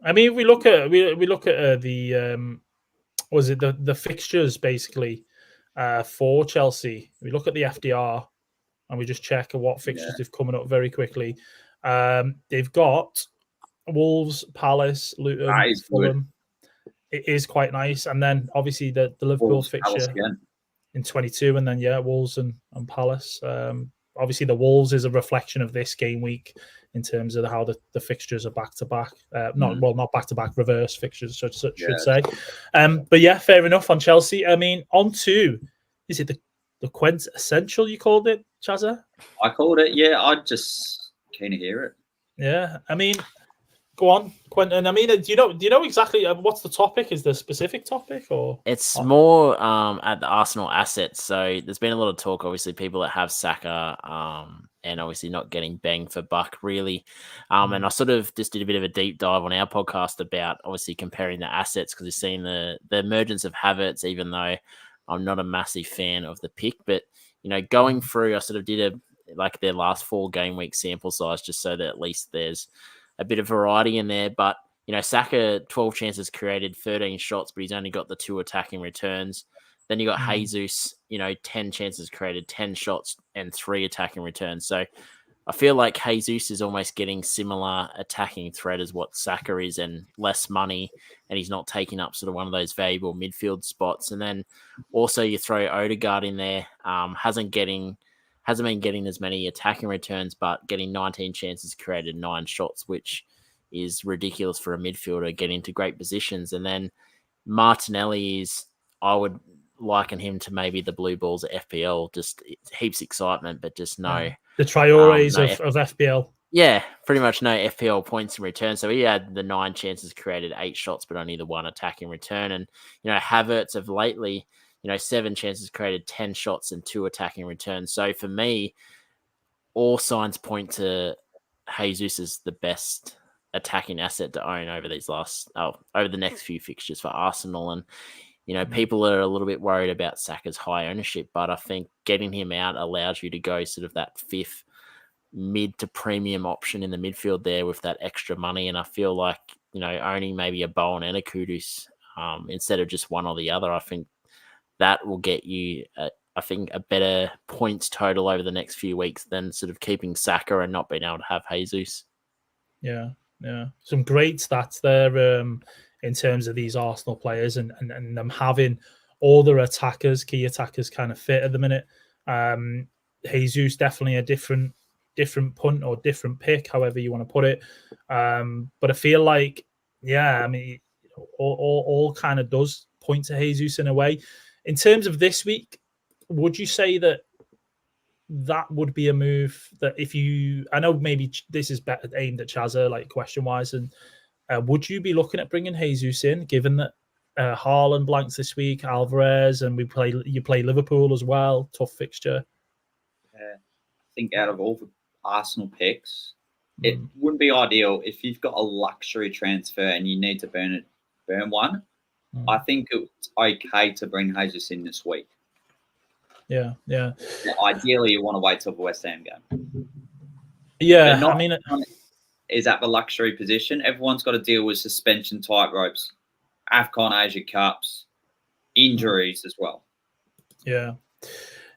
I mean, we look at the was it the fixtures basically for Chelsea? We look at the FDR and we just check what fixtures they've coming up very quickly. They've got Wolves, Palace, Luton, Fulham. It is quite nice, and then obviously the Liverpool Wolves, fixture in 22, and then Wolves and Palace. Obviously, the Wolves is a reflection of this game week in terms of how the fixtures are back to back. Not back to back, reverse fixtures, should say. But yeah, fair enough on Chelsea. I mean, on to, is it the quintessential you called it, Chazza? I called it. Yeah, I just keen to hear it. Yeah, I mean, go on, Quentin. I mean, do you know exactly what's the topic? Is there a specific topic, or it's more at the Arsenal assets? So there's been a lot of talk, obviously, people that have Saka, and obviously not getting bang for buck really. And I sort of just did a bit of a deep dive on our podcast about obviously comparing the assets, because we've seen the emergence of Havertz, even though I'm not a massive fan of the pick, but going through, I sort of did their last 4 game week sample size, just so that at least there's a bit of variety in there. But, Saka, 12 chances created, 13 shots, but he's only got the 2 attacking returns. Then you got Jesus, 10 chances created, 10 shots and 3 attacking returns. So I feel like Jesus is almost getting similar attacking threat as what Saka is, and less money, and he's not taking up sort of one of those valuable midfield spots. And then also you throw Odegaard in there, hasn't been getting as many attacking returns, but getting 19 chances created, 9 shots, which is ridiculous for a midfielder, getting into great positions. And then Martinelli I would liken him to maybe the Blue Balls at FPL, just heaps of excitement, but just no. The Traores of FPL. Yeah, pretty much no FPL points in return. So he had the 9 chances created, 8 shots, but only the 1 attacking return. And, Havertz of lately, 7 chances created, 10 shots and 2 attacking returns. So for me, all signs point to Jesus as the best attacking asset to own over over the next few fixtures for Arsenal. And, people are a little bit worried about Saka's high ownership, but I think getting him out allows you to go sort of that 5th mid to premium option in the midfield there with that extra money. And I feel like, owning maybe a Bowen and a Kudus instead of just one or the other, I think that will get you, a better points total over the next few weeks than sort of keeping Saka and not being able to have Jesus. Yeah. Some great stats there in terms of these Arsenal players and them having all their key attackers kind of fit at the minute. Jesus definitely a different punt or different pick, however you want to put it. But I feel like, all kind of does point to Jesus in a way. In terms of this week, would you say that would be a move that I know maybe this is better aimed at Chazza, like question-wise, and would you be looking at bringing Jesus in, given that Haaland blanks this week, Alvarez, and you play Liverpool as well, tough fixture? I think out of all the Arsenal picks, it wouldn't be ideal if you've got a luxury transfer and you need to burn one. I think it's okay to bring Jesus in this week. Yeah. Ideally, you want to wait till the West Ham game. Yeah, is at the luxury position. Everyone's got to deal with suspension tightropes, AFCON Asia Cups, injuries as well. Yeah,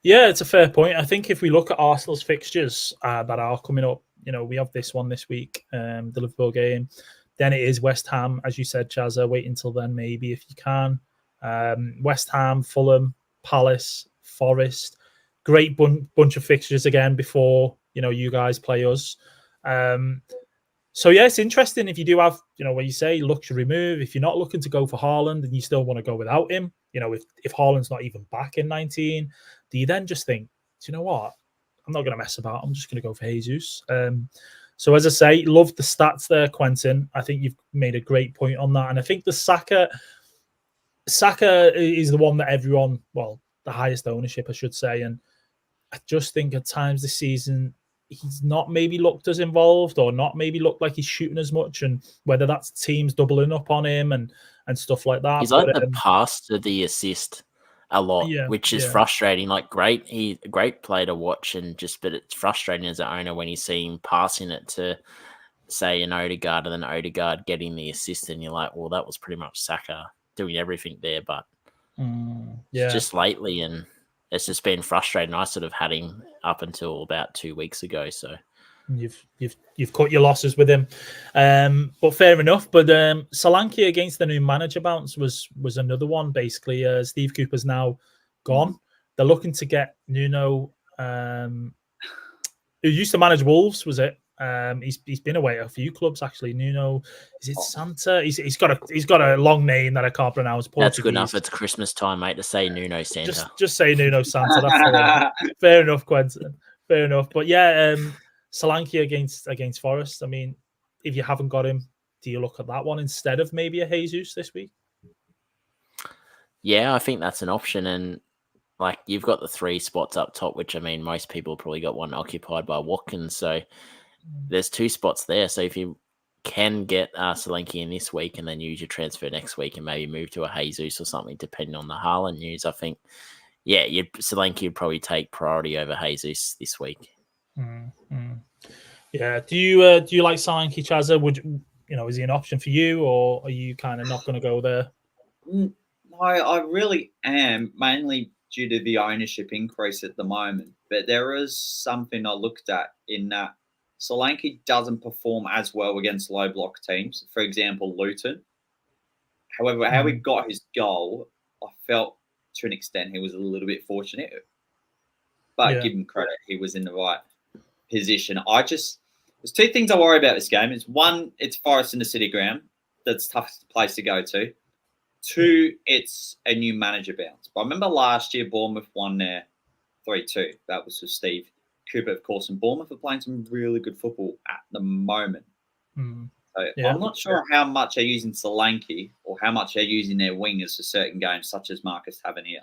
it's a fair point. I think if we look at Arsenal's fixtures that are coming up, we have this one this week, the Liverpool game. Then it is West Ham, as you said, Chazza. Wait until then, maybe if you can. West Ham, Fulham, Palace, Forest. great bunch of fixtures again before, you guys play us. So yeah, it's interesting if you do have, when you say luxury move, if you're not looking to go for Haaland and you still want to go without him, if Haaland's not even back in 19, do you then just think, do you know what? I'm not going to mess about. I'm just going to go for Jesus. So as I say, love the stats there, Quentin. I think you've made a great point on that. And I think the Saka is the one that everyone, well, the highest ownership, I should say. And I just think at times this season, he's not maybe looked as involved or not maybe looked like he's shooting as much, and whether that's teams doubling up on him and stuff like that. He's like the pass to the assist a lot, which is frustrating. Like he's a great player to watch, but it's frustrating as an owner when you see him passing it to, say, an Odegaard, and then Odegaard getting the assist, and you're like, well, that was pretty much Saka doing everything there, but just lately, and it's just been frustrating. I sort of had him up until about 2 weeks ago. So you've cut your losses with him, but fair enough. But Solanke against the new manager bounce was another one. Basically, Steve Cooper's now gone. They're looking to get Nuno, who used to manage Wolves. Was it? He's been away at a few clubs actually. Nuno, is it Santa? He's got a long name that I can't pronounce. Portuguese. That's good enough. It's Christmas time, mate, to say Nuno Santa. Just say Nuno Santa. That's fair enough, Quentin. Fair enough. But yeah, Solanke against Forest. I mean, if you haven't got him, do you look at that one instead of maybe a Jesus this week? Yeah, I think that's an option. And like, you've got the 3 spots up top, which, I mean, most people probably got one occupied by Watkins. So there's 2 spots there. So if you can get Solanke in this week and then use your transfer next week and maybe move to a Jesus or something, depending on the Haaland news, I think, Solanke would probably take priority over Jesus this week. Yeah. Do you like Solanke, Chazza? Would is he an option for you, or are you kind of not going to go there? No, I really am, mainly due to the ownership increase at the moment. But there is something I looked at in that Solanke doesn't perform as well against low block teams. For example, Luton. However, how he got his goal, I felt to an extent he was a little bit fortunate. But give him credit, he was in the right position. There's 2 things I worry about this game. It's one, it's Forest in the City Ground. That's the toughest place to go to. 2, it's a new manager bounce. But I remember last year Bournemouth won there 3-2. That was with Steve Cooper, of course, and Bournemouth are playing some really good football at the moment. So I'm not sure how much they're using Solanke or how much they're using their wingers for certain games, such as Marcus Tavernier.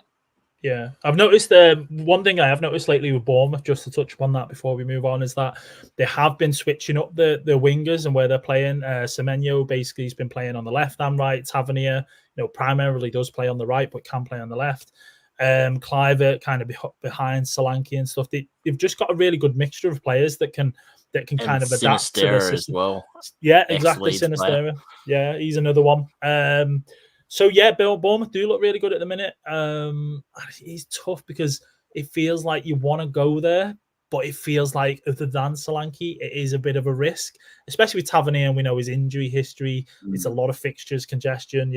Yeah, I've noticed one thing I have noticed lately with Bournemouth, just to touch upon that before we move on, is that they have been switching up the wingers and where they're playing. Semenyo basically has been playing on the left and right. Tavernier, primarily does play on the right, but can play on the left. Cliver kind of behind Solanke and stuff. They've just got a really good mixture of players that can kind of adapt to the system as well. Yeah, exactly. Sinistera. Yeah, he's another one. So yeah, Bournemouth do look really good at the minute. It's tough because it feels like you want to go there, but it feels like other than Solanke, it is a bit of a risk, especially with Tavernier. And we know his injury history. It's a lot of fixtures, congestion.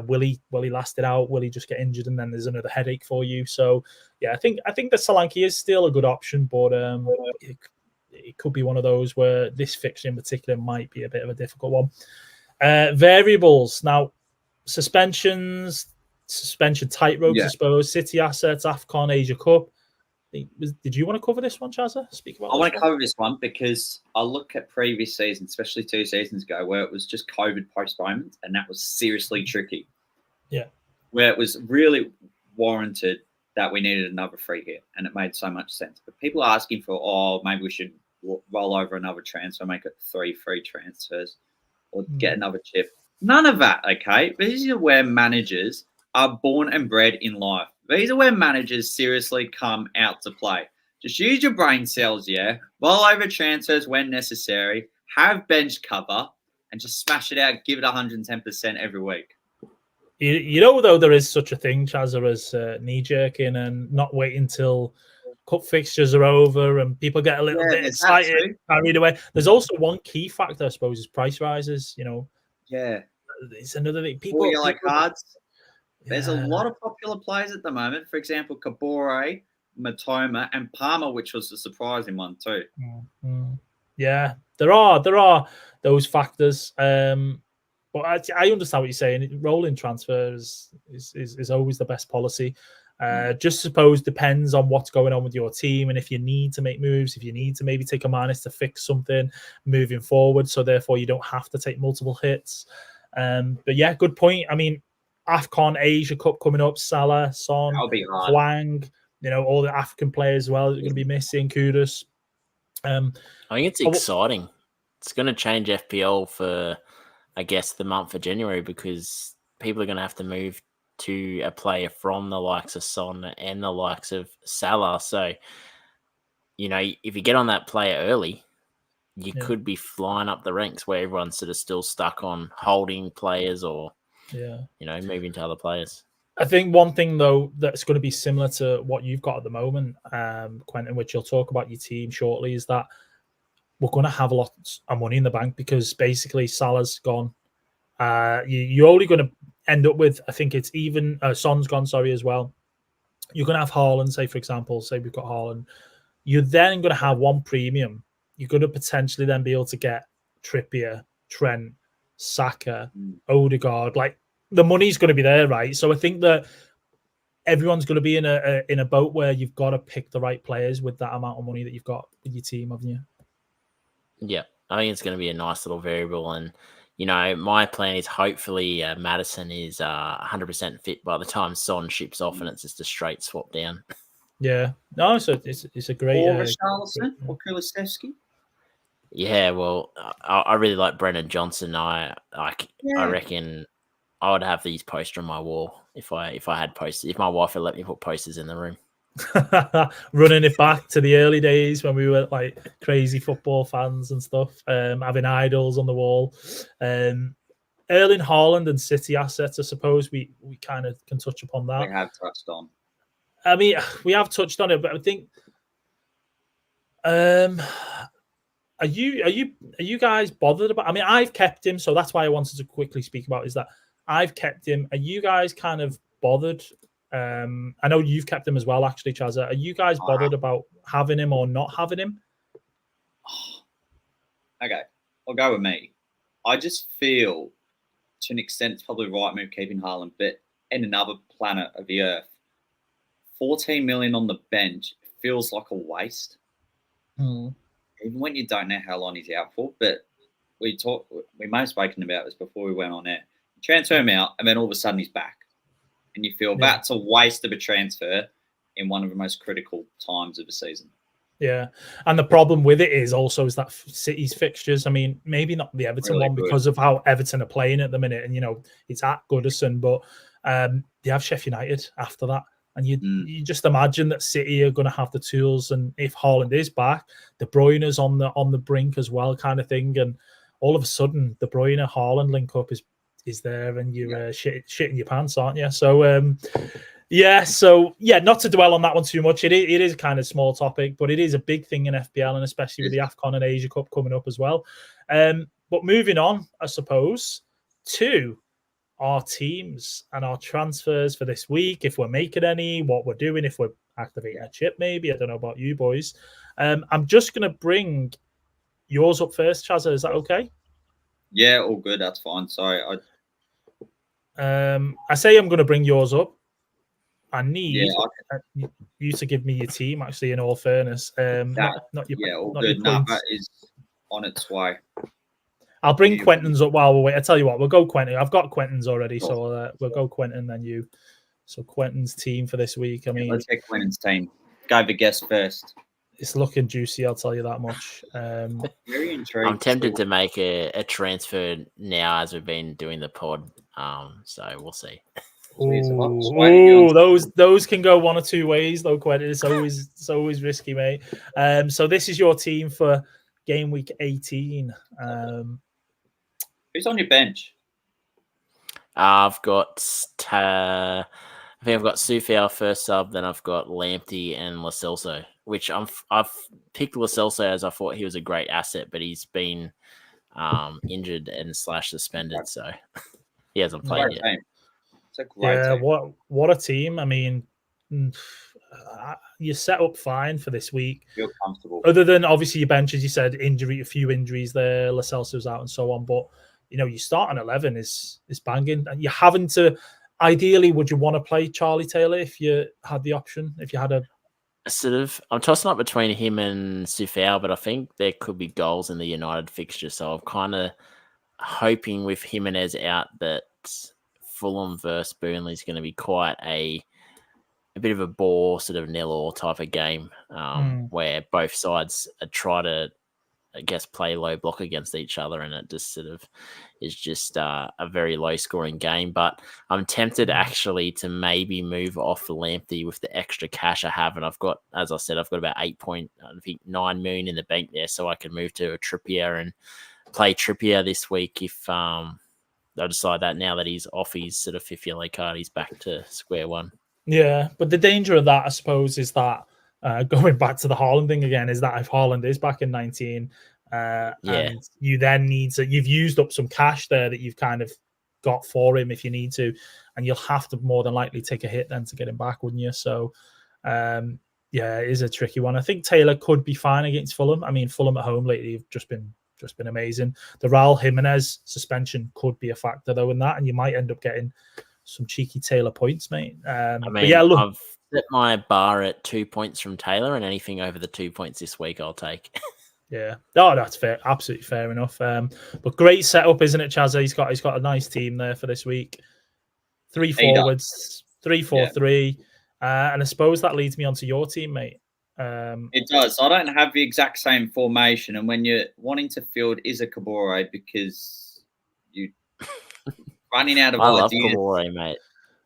Will he last it out? Will he just get injured and then there's another headache for you? So yeah, I think that Solanke is still a good option, but it could be one of those where this fixture in particular might be a bit of a difficult one. Variables now. Suspension tightrope, I suppose. City assets, AFCON, Asia Cup. Did you want to cover this one, Chazza? I want to cover this one because I look at previous seasons, especially 2 seasons ago, where it was just COVID postponement, and that was seriously tricky. Yeah. Where it was really warranted that we needed another free hit, and it made so much sense. But people are asking for, maybe we should roll over another transfer, make it 3 free transfers, or get another chip. None of that, okay? These are where managers are born and bred in life. These are where managers seriously come out to play. Just use your brain cells, roll over transfers when necessary, have bench cover, and just smash it out, give it 110% every week. Though, there is such a thing, Chazza, as knee-jerking and not waiting until cup fixtures are over and people get a little bit excited, carried away. There's also one key factor, I suppose, is price rises, Yeah. It's another thing. People yellow cards. There's a lot of popular players at the moment. For example, Kabore Matoma, and Palmer, which was a surprising one too. Yeah, there are those factors. But I understand what you're saying. Rolling transfers is always the best policy. Just suppose depends on what's going on with your team, and if you need to make moves, if you need to maybe take a minus to fix something moving forward, so therefore you don't have to take multiple hits. But yeah, good point. I mean, AFCON Asia Cup coming up, Salah, Son, Hwang, all the African players as well are going to be missing. Kudus. I think it's exciting. It's going to change FPL for, I guess, the month of January, because people are going to have to move to a player from the likes of Son and the likes of Salah. So, if you get on that player early, you could be flying up the ranks where everyone's sort of still stuck on holding players or, moving to other players. I think one thing, though, that's going to be similar to what you've got at the moment, Quentin, which you'll talk about your team shortly, is that we're going to have a lot of money in the bank because basically Salah's gone. You're only going to end up with, I think it's even, Son's gone, as well. You're going to have Haaland, say, for example, say we've got Haaland. You're then going to have one premium. You're going to potentially then be able to get Trippier, Trent, Saka, Odegaard. Like, the money's going to be there, right? So I think that everyone's going to be in a boat where you've got to pick the right players with that amount of money that you've got with your team, haven't you? Yeah, I think it's going to be a nice little variable. And, my plan is hopefully Maddison is 100% fit by the time Son ships off and it's just a straight swap down. Yeah. No, so it's a great... Or Richarlison or Kulusevski. Yeah, well, I really like Brennan Johnson. I reckon I would have these posters on my wall if I had posters. If my wife would let me put posters in the room. Running it back to the early days when we were like crazy football fans and stuff, having idols on the wall. Erling Haaland and City assets, I suppose we kind of can touch upon that. We have touched on. I mean, we have touched on it, but I think are you guys bothered about? I mean, I've kept him, so that's why I wanted to quickly speak about is that I've kept him. Are you guys kind of bothered? I know you've kept him as well, actually, Chazza. Are you guys bothered about having him or not having him? Okay, I'll go with me. I just feel, to an extent, it's probably right move keeping Haaland, but in another planet of the Earth, 14 million on the bench feels like a waste. Even when you don't know how long he's out for. But we may have spoken about this before we went on air. Transfer him out, and then all of a sudden he's back. And you feel that's a waste of a transfer in one of the most critical times of the season. Yeah. And the problem with it is that City's fixtures, I mean, maybe not the Everton really one because of how Everton are playing at the minute. And, it's at Goodison, but they have Sheffield United after that. And you just imagine that City are going to have the tools. And if Haaland is back, De Bruyne's on the brink as well, kind of thing. And all of a sudden, De Bruyne, Haaland link up is there, and you're shitting your pants, aren't you? So, not to dwell on that one too much. It is kind of small topic, but it is a big thing in FPL, and especially with the AFCON and Asia Cup coming up as well. But moving on, I suppose, to our teams and our transfers for this week, if we're making any, what we're doing, if we're activating a chip, maybe. I don't know about you boys. I'm just going to bring yours up first, Chazza. Is that okay? Yeah, all good. That's fine. Sorry. I say I'm going to bring yours up. I need you to give me your team, actually, in all fairness. Not your all not good. Your No, that is on its way. I'll bring Quentin's up while we wait. I tell you what, we'll go Quentin. I've got Quentin's already, so we'll go Quentin, then you. So Quentin's team for this week. I mean, let's get Quentin's team. Go the guest first. It's looking juicy, I'll tell you that much. Very intrigued. I'm tempted to make a transfer now as we've been doing the pod. So we'll see. Ooh, those can go one or two ways, though, Quentin. It's always risky, mate. So this is your team for game week 18. Who's on your bench? I've got I think I've got Sufia first sub, then I've got Lamptey and Lo Celso, which I've picked Lo Celso as I thought he was a great asset, but he's been injured and / suspended, so he hasn't played yet. It's a great team. What a team. I mean, you're set up fine for this week. Feel comfortable. Other than obviously your bench, as you said, a few injuries there, Lo Celso's out and so on. But your start on 11 is banging, and you're having to. Ideally, would you want to play Charlie Taylor if you had the option? If you had a I'm tossing up between him and Sufau, but I think there could be goals in the United fixture. So I'm kind of hoping with Jimenez out that Fulham versus Burnley is going to be quite a bit of a bore, sort of 0-0 type of game, where both sides try to, I guess, play low block against each other, and it just sort of is just a very low scoring game. But I'm tempted actually to maybe move off Lamptey with the extra cash I have, and I've got, as I said, I've got about 9 million in the bank there, so I can move to a Trippier and play Trippier this week if I decide that now that he's off his sort of 50 yellow card, he's back to square one. Yeah, but the danger of that, I suppose, is that going back to the Haaland thing again, is that if Haaland is back in 19, and you then need to, you've used up some cash there that you've kind of got for him if you need to, and you'll have to more than likely take a hit then to get him back, wouldn't you? So, it is a tricky one. I think Taylor could be fine against Fulham. I mean, Fulham at home lately have just been amazing. The Raul Jimenez suspension could be a factor though in that, and you might end up getting some cheeky Taylor points, mate. I've set my bar at 2 points from Taylor, and anything over the 2 points this week, I'll take. Yeah, that's fair, absolutely fair enough. But great setup, isn't it, Chazza? He's got a nice team there for this week. 3 forwards, 3-4-3, and I suppose that leads me onto your team, mate. It does. I don't have the exact same formation, and when you're wanting to field is a Kabore because you running out of ideas. I love Kabore, mate.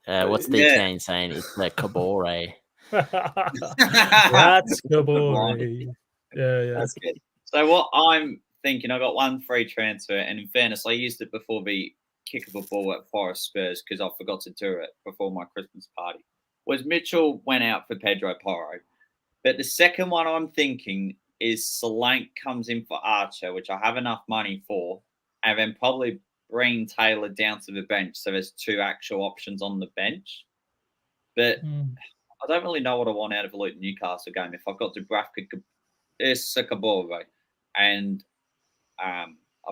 What's the Kane saying? It's the Kabore. That's Kabore. Yeah. That's good. So what I'm thinking, I got 1 free transfer, and in fairness, I used it before the kick of a ball at Forest Spurs because I forgot to do it before my Christmas party. Was Mitchell went out for Pedro Porro. But the second one I'm thinking is Solanke comes in for Archer, which I have enough money for, and then probably bring Taylor down to the bench. So there's 2 actual options on the bench. But I don't really know what I want out of a Luton Newcastle game. If I've got Dubravka Kabore, and I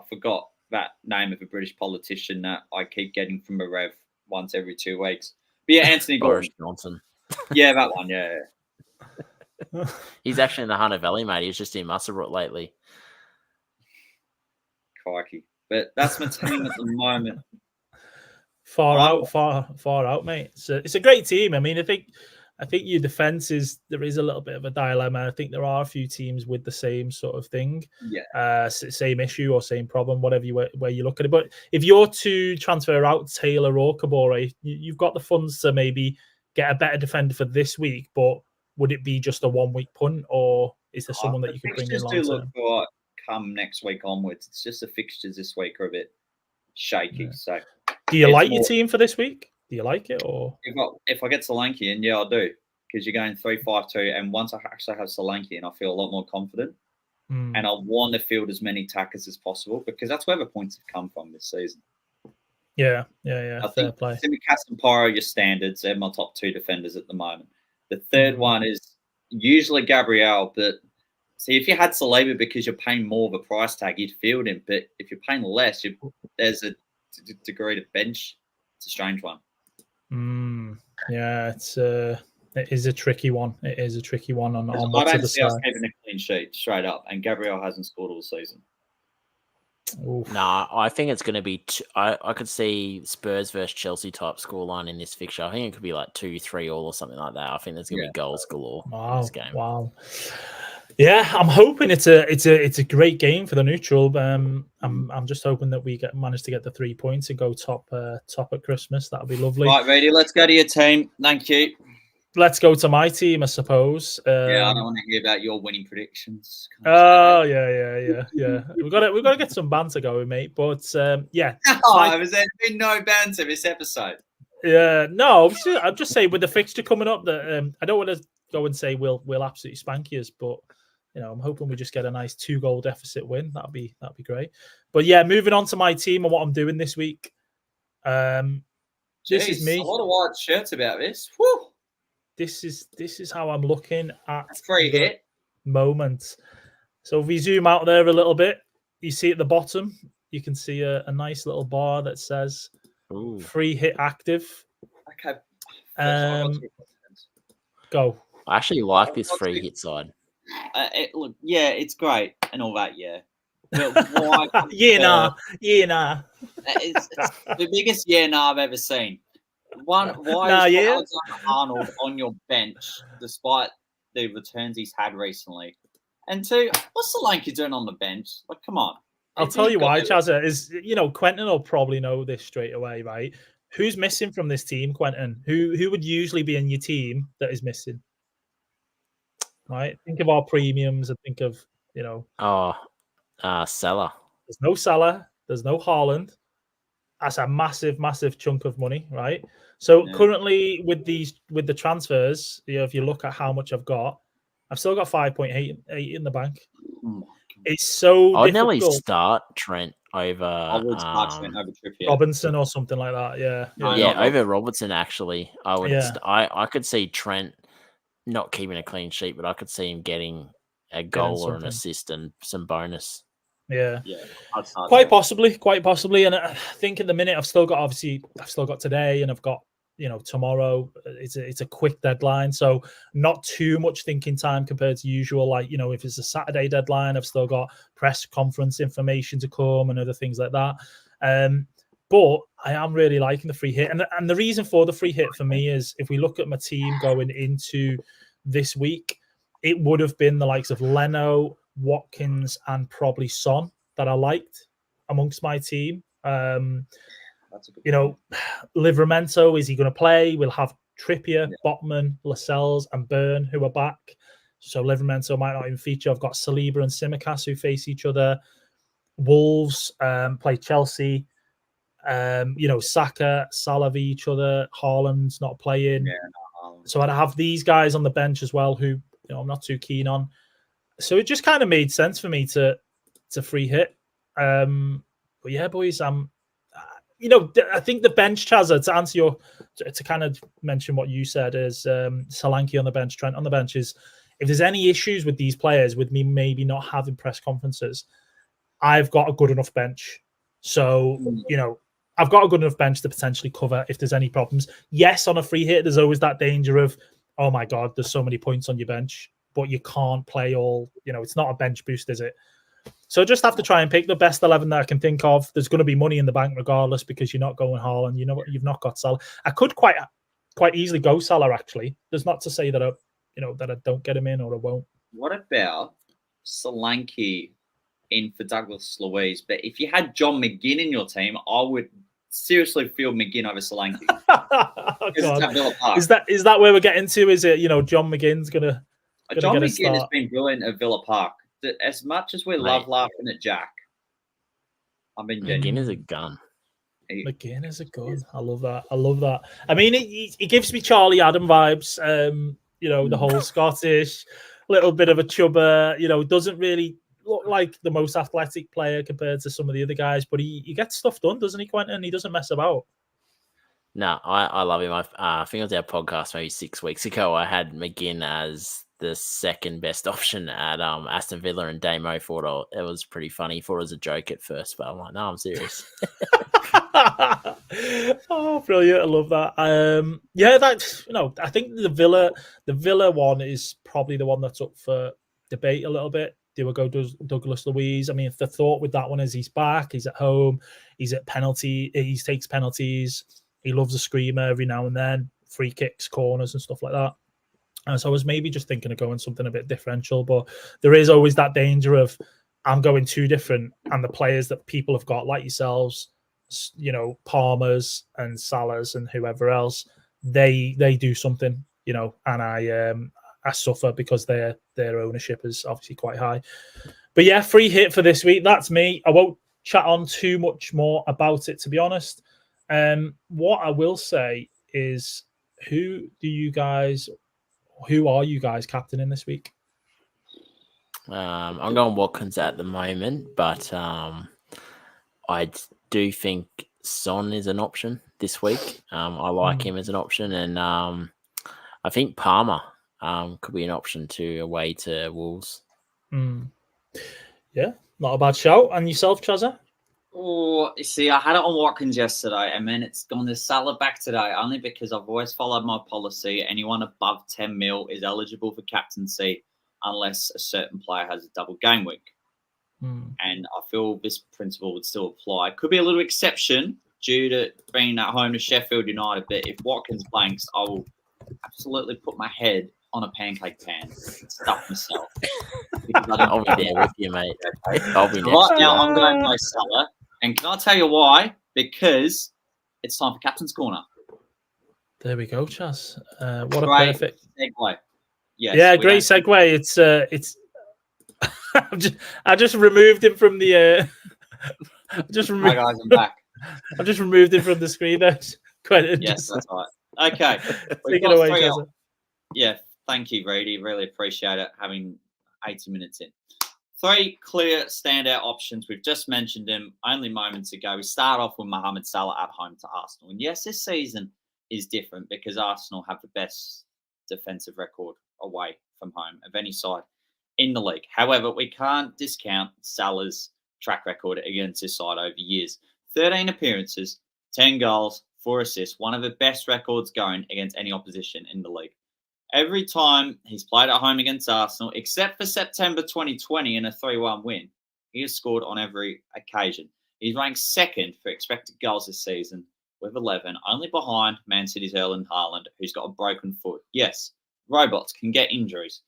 forgot that name of a British politician that I keep getting from a rev once every 2 weeks. But yeah, Anthony Boris Johnson. Yeah, that one, yeah. He's actually in the Hunter Valley, mate. He's just in Musselburgh lately. Crikey. But that's my team at the moment. Far out, mate. It's a great team. I mean, I think your defense there is a little bit of a dilemma. I think there are a few teams with the same sort of thing. Yeah. Same issue or same problem, whatever where you look at it. But if you're to transfer out Taylor or Kabore, you've got the funds to maybe get a better defender for this week, but would it be just a 1 week punt, or is there someone that you could bring in long term? Look for come next week onwards. It's just the fixtures this week are a bit shaky. Yeah. So, do you like your team for this week? Do you like it, or if I get Solanke in, yeah, I do, because you're going 3-5-2, and once I actually have Solanke in, I feel a lot more confident, and I want to field as many tackers as possible because that's where the points have come from this season. Yeah. I think Simicast and Pyro, your standards, they're my top 2 defenders at the moment. The third one is usually Gabriel, but see, if you had Saliba because you're paying more of a price tag, you'd field him. But if you're paying less, there's a degree to bench. It's a strange one. Yeah, it is a tricky one. It is a tricky one on I don't see us keeping a clean sheet straight up, and Gabriel hasn't scored all season. Nah, I think it's going to be. I could see Spurs versus Chelsea type scoreline in this fixture. I think it could be like 2-3 all or something like that. I think there's going to be goals galore in this game. Wow. Yeah, I'm hoping it's a great game for the neutral. I'm just hoping that we manage to get the 3 points and go top at Christmas. That'll be lovely. Right, ready? Let's go to your team. Thank you. Let's go to my team, I suppose. Yeah, I don't want to hear about your winning predictions. Oh, yeah. We've got to get some banter going, mate. But yeah, there's been no banter this episode. Yeah, no. I'm just saying with the fixture coming up that I don't want to go and say we'll absolutely spank you, but I'm hoping we just get a nice 2-goal deficit win. That'd be great. But yeah, moving on to my team and what I'm doing this week. This is me. A lot of white shirts about this. Whew. this is how I'm looking at Free the hit. moment. So if we zoom out there a little bit, you see at the bottom, you can see a nice little bar that says free hit active. Okay. Go. I actually like this free hit side. Look, yeah, it's great and all that, yeah. But why? Nah. It's the biggest nah I've ever seen. Why is Alexander Arnold on your bench despite the returns he's had recently? And two, what's Solanke doing on the bench? Like, come on. I'll tell you why, Chazza, is, Quentin will probably know this straight away, right? Who's missing from this team, Quentin? Who would usually be in your team that is missing? Right? Think of our premiums and think of, Salah. There's no Salah. There's no Haaland. That's a massive, massive chunk of money, right? So currently with the transfers, if you look at how much I've still got 5.8 in the bank. It's so I'd difficult. nearly start Trent over Robinson or something like that. Yeah. Over Robertson. Actually, I would. I could see Trent not keeping a clean sheet, but I could see him getting a goal or an assist and some bonus. Yeah. Quite possibly. And I think at the minute I've still got today, and I've got tomorrow. It's a quick deadline, so not too much thinking time compared to usual. Like, if it's a Saturday deadline, I've still got press conference information to come and other things like that. But I am really liking the free hit, and the reason for the free hit for me is if we look at my team going into this week, it would have been the likes of Leno, Watkins, and probably Son that I liked amongst my team. Livramento, is he going to play? We'll have Trippier, Botman, Lascelles, and Byrne who are back. So Livramento might not even feature. I've got Saliba and Tsimikas who face each other. Wolves play Chelsea. Saka, Salah v each other. Haaland's not playing. So I'd have these guys on the bench as well who I'm not too keen on. So it just kind of made sense for me to free hit. But yeah, boys, I think the bench, Chazza, to answer to kind of mention what you said, is Solanke on the bench, Trent on the bench, is if there's any issues with these players, with me maybe not having press conferences, I've got a good enough bench. So, I've got a good enough bench to potentially cover if there's any problems. Yes, on a free hit, there's always that danger of, oh my God, there's so many points on your bench, but you can't play all, it's not a bench boost, is it? So just have to try and pick the best 11 that I can think of. There's going to be money in the bank regardless because you're not going Haaland. You've not got Salah. I could quite easily go Salah, actually. There's not to say that I don't get him in or I won't. What about Solanke in for Douglas Luiz? But if you had John McGinn in your team, I would seriously field McGinn over Solanke. Is that where we're getting to? Is it, John McGinn's gonna John get a McGinn has start? been brilliant at Villa Park. As much as we love laughing at Jack, McGinn is a gun. McGinn is a gun. I love that. I mean, he gives me Charlie Adam vibes. The whole Scottish, little bit of a chubber. Doesn't really look like the most athletic player compared to some of the other guys, but he gets stuff done, doesn't he, Quentin? He doesn't mess about. No, I love him. I think it was our podcast maybe 6 weeks ago. I had McGinn as the second best option at Aston Villa, and Damo thought it was pretty funny. He thought it was a joke at first, but I'm like, no, I'm serious. Oh, brilliant! I love that. I think the Villa one is probably the one that's up for debate a little bit. Do we go Douglas Luiz? I mean, if the thought with that one is he's back, he's at home, he's at penalty, he takes penalties, he loves a screamer every now and then, free kicks, corners, and stuff like that. And so I was maybe just thinking of going something a bit differential, but there is always that danger of I'm going too different, and the players that people have got, like yourselves, Palmers and Salahs and whoever else, they do something, and I suffer because their ownership is obviously quite high. But yeah, free hit for this week. That's me. I won't chat on too much more about it, to be honest. What I will say is, who are you guys captaining this week? I'm going Watkins at the moment, but I do think Son is an option this week. I like him as an option, and I think Palmer could be an option too, away to Wolves. Yeah, not a bad shout. And yourself, Chazza? Oh, you see, I had it on Watkins yesterday, and then it's gone to Salah back today, only because I've always followed my policy. Anyone above 10 mil is eligible for captaincy unless a certain player has a double game week. And I feel this principle would still apply. It could be a little exception due to being at home to Sheffield United, but if Watkins blanks, I will absolutely put my head on a pancake pan and stuff myself. I'll be there with you, mate. I'll be next. Right now, I'm going to play Salah. And can I tell you why? Because it's time for Captain's Corner. There we go, Chaz. What Great a perfect segue. Yes, yeah, great segue. It's I just removed him from the Hi guys, I'm back. I've just removed him from the screen. That's quite interesting. Yes, that's right. Okay. Take it away, Chaz. Yeah, thank you, Reedy. Really appreciate it, having 80 minutes in. 3 clear standout options. We've just mentioned them only moments ago. We start off with Mohamed Salah at home to Arsenal. And yes, this season is different because Arsenal have the best defensive record away from home of any side in the league. However, we can't discount Salah's track record against this side over years. 13 appearances, 10 goals, 4 assists, one of the best records going against any opposition in the league. Every time he's played at home against Arsenal, except for September 2020 in a 3-1 win, he has scored on every occasion. He's ranked second for expected goals this season with 11, only behind Man City's Erling Haaland, who's got a broken foot. Yes, robots can get injuries.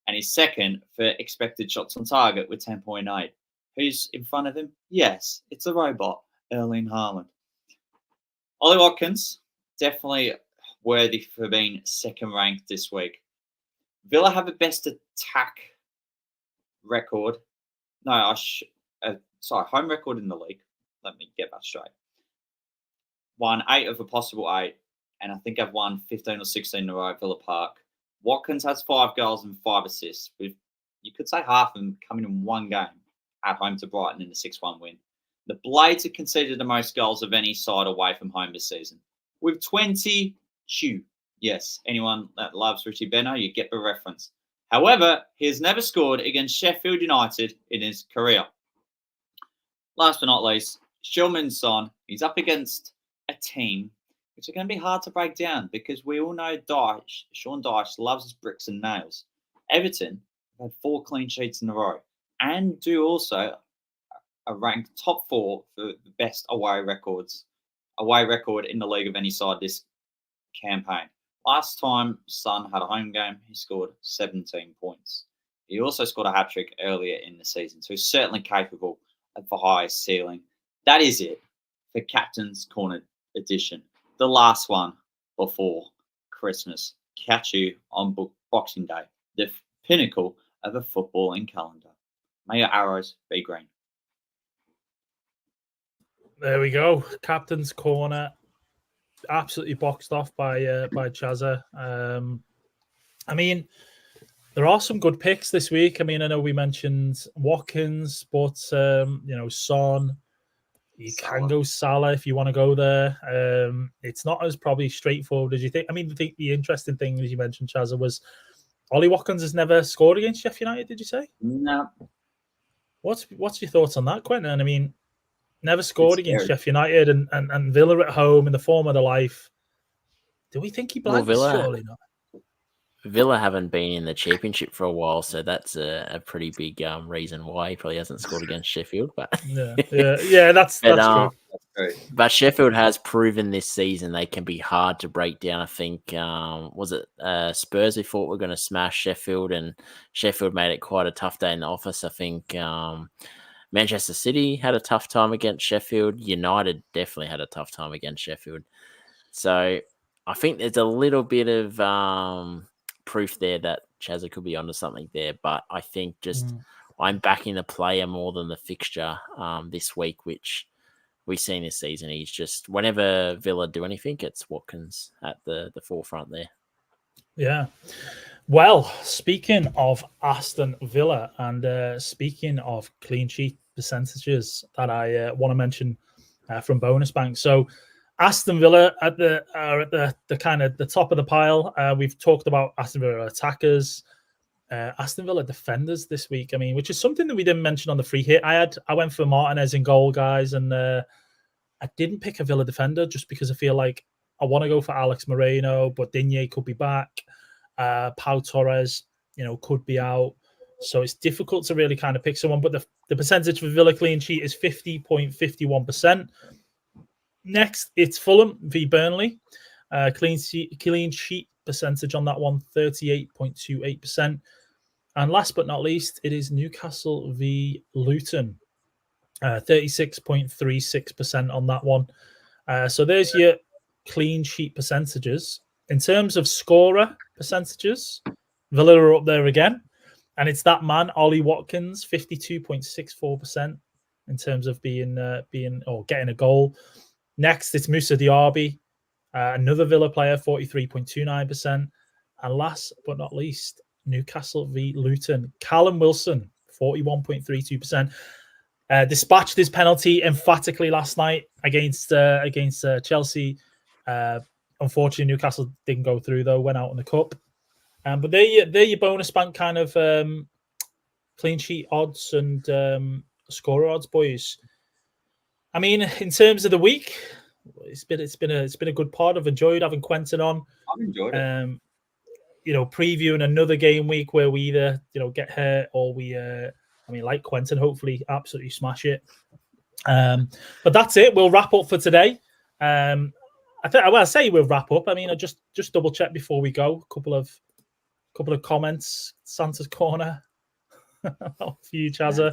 And he's second for expected shots on target with 10.8. Who's in front of him? Yes, it's a robot, Erling Haaland. Ollie Watkins, definitely worthy for being second ranked this week. Villa have the best attack record. No, home record in the league. Let me get that straight. Won 8 of a possible 8, and I think I've won 15 or 16 in a row at Villa Park. Watkins has 5 goals and 5 assists, with you could say half of them coming in one game at home to Brighton in the 6-1 win. The Blades have conceded the most goals of any side away from home this season, with 22. Yes, anyone that loves Richie Benno, you get the reference. However, he has never scored against Sheffield United in his career. Last but not least, Shulman Son. He's up against a team which are going to be hard to break down because we all know Sean Dyche loves his bricks and nails. Everton have had 4 clean sheets in a row and do also a ranked top 4 for the best away record in the league of any side this campaign. Last time Son had a home game, he scored 17 points. He also scored a hat-trick earlier in the season, so he's certainly capable of the highest ceiling. That is it for Captain's Corner edition, the last one before Christmas. Catch you on Boxing Day, the pinnacle of a footballing calendar. May your arrows be green. There we go. Captain's Corner. Absolutely boxed off by Chazza. I mean, there are some good picks this week. I mean, I know we mentioned Watkins, but Son. You can go Salah if you want to go there. It's not as probably straightforward as you think. I mean, the interesting thing, as you mentioned, Chazza, was Ollie Watkins has never scored against Sheffield United. Did you say? No. What's your thoughts on that, Quentin? I mean, never scored against Sheffield United and Villa at home in the form of their life. Do we think he blanks? Surely not. Villa haven't been in the championship for a while, so that's a pretty big reason why he probably hasn't scored against Sheffield. But that's true. But Sheffield has proven this season they can be hard to break down. I think was it Spurs who thought we're going to smash Sheffield, and Sheffield made it quite a tough day in the office. I think Manchester City had a tough time against Sheffield. United definitely had a tough time against Sheffield. So I think there's a little bit of proof there that Chazza could be onto something there. But I think I'm backing the player more than the fixture this week, which we've seen this season. He's just, whenever Villa do anything, it's Watkins at the forefront there. Yeah. Well, speaking of Aston Villa and speaking of clean sheet percentages that I want to mention from Bonus Bank. So Aston Villa are at the kind of the top of the pile. We've talked about Aston Villa attackers, Aston Villa defenders this week. I mean, which is something that we didn't mention on the free hit. I went for Martinez in goal, guys, and I didn't pick a Villa defender just because I feel like I want to go for Alex Moreno, but Digne could be back. Pau Torres, could be out. So it's difficult to really kind of pick someone. But the percentage for Villa clean sheet is 50.51%. Next, it's Fulham v Burnley. Clean sheet percentage on that one, 38.28%. And last but not least, it is Newcastle v Luton. 36.36% on that one. So there's your clean sheet percentages. In terms of scorer percentages, Villa are up there again. And it's that man, Ollie Watkins, 52.64% in terms of being or getting a goal. Next, it's Moussa Diaby, another Villa player, 43.29%. And last but not least, Newcastle v Luton, Callum Wilson, 41.32%. Dispatched his penalty emphatically last night against Chelsea. Unfortunately, Newcastle didn't go through, though, went out in the cup. But they're your bonus bank kind of clean sheet odds and scorer odds, boys. I mean, in terms of the week, it's been a good pod. I've enjoyed having Quentin on. I've enjoyed it. Previewing another game week where we either get hurt or we like Quentin, hopefully absolutely smash it. But that's it. We'll wrap up for today. I say we'll wrap up. I mean, I just double check before we go. A couple of comments. Santa's Corner. For you, Chazza.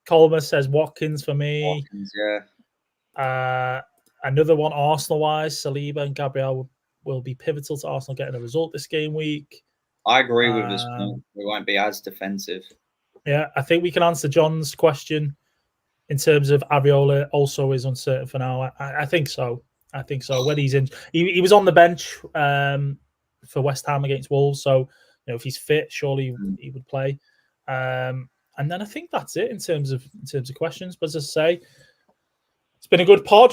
Colmer says Watkins for me. Watkins, yeah. Another one Arsenal-wise, Saliba and Gabriel will be pivotal to Arsenal getting a result this game week. I agree with this point. We won't be as defensive. Yeah, I think we can answer John's question in terms of Areola also is uncertain for now. I think so. Whether he's in, he was on the bench for West Ham against Wolves. So if he's fit, surely he would play. And then I think that's it in terms of questions. But as I say, it's been a good pod.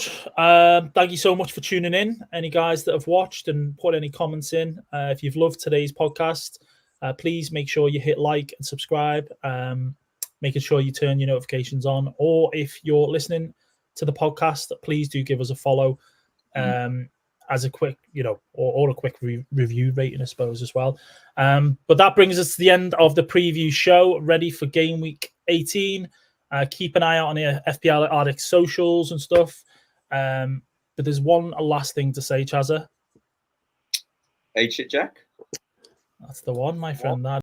Thank you so much for tuning in. Any guys that have watched and put any comments in, if you've loved today's podcast, please make sure you hit like and subscribe. Making sure you turn your notifications on. Or if you're listening to the podcast, please do give us a follow as a quick, or a quick review rating, I suppose, as well. But that brings us to the end of the preview show, ready for game week 18. Keep an eye out on the FPL Addicts socials and stuff. But there's one last thing to say, Chazza. H it, Jack. That's the one, my friend. That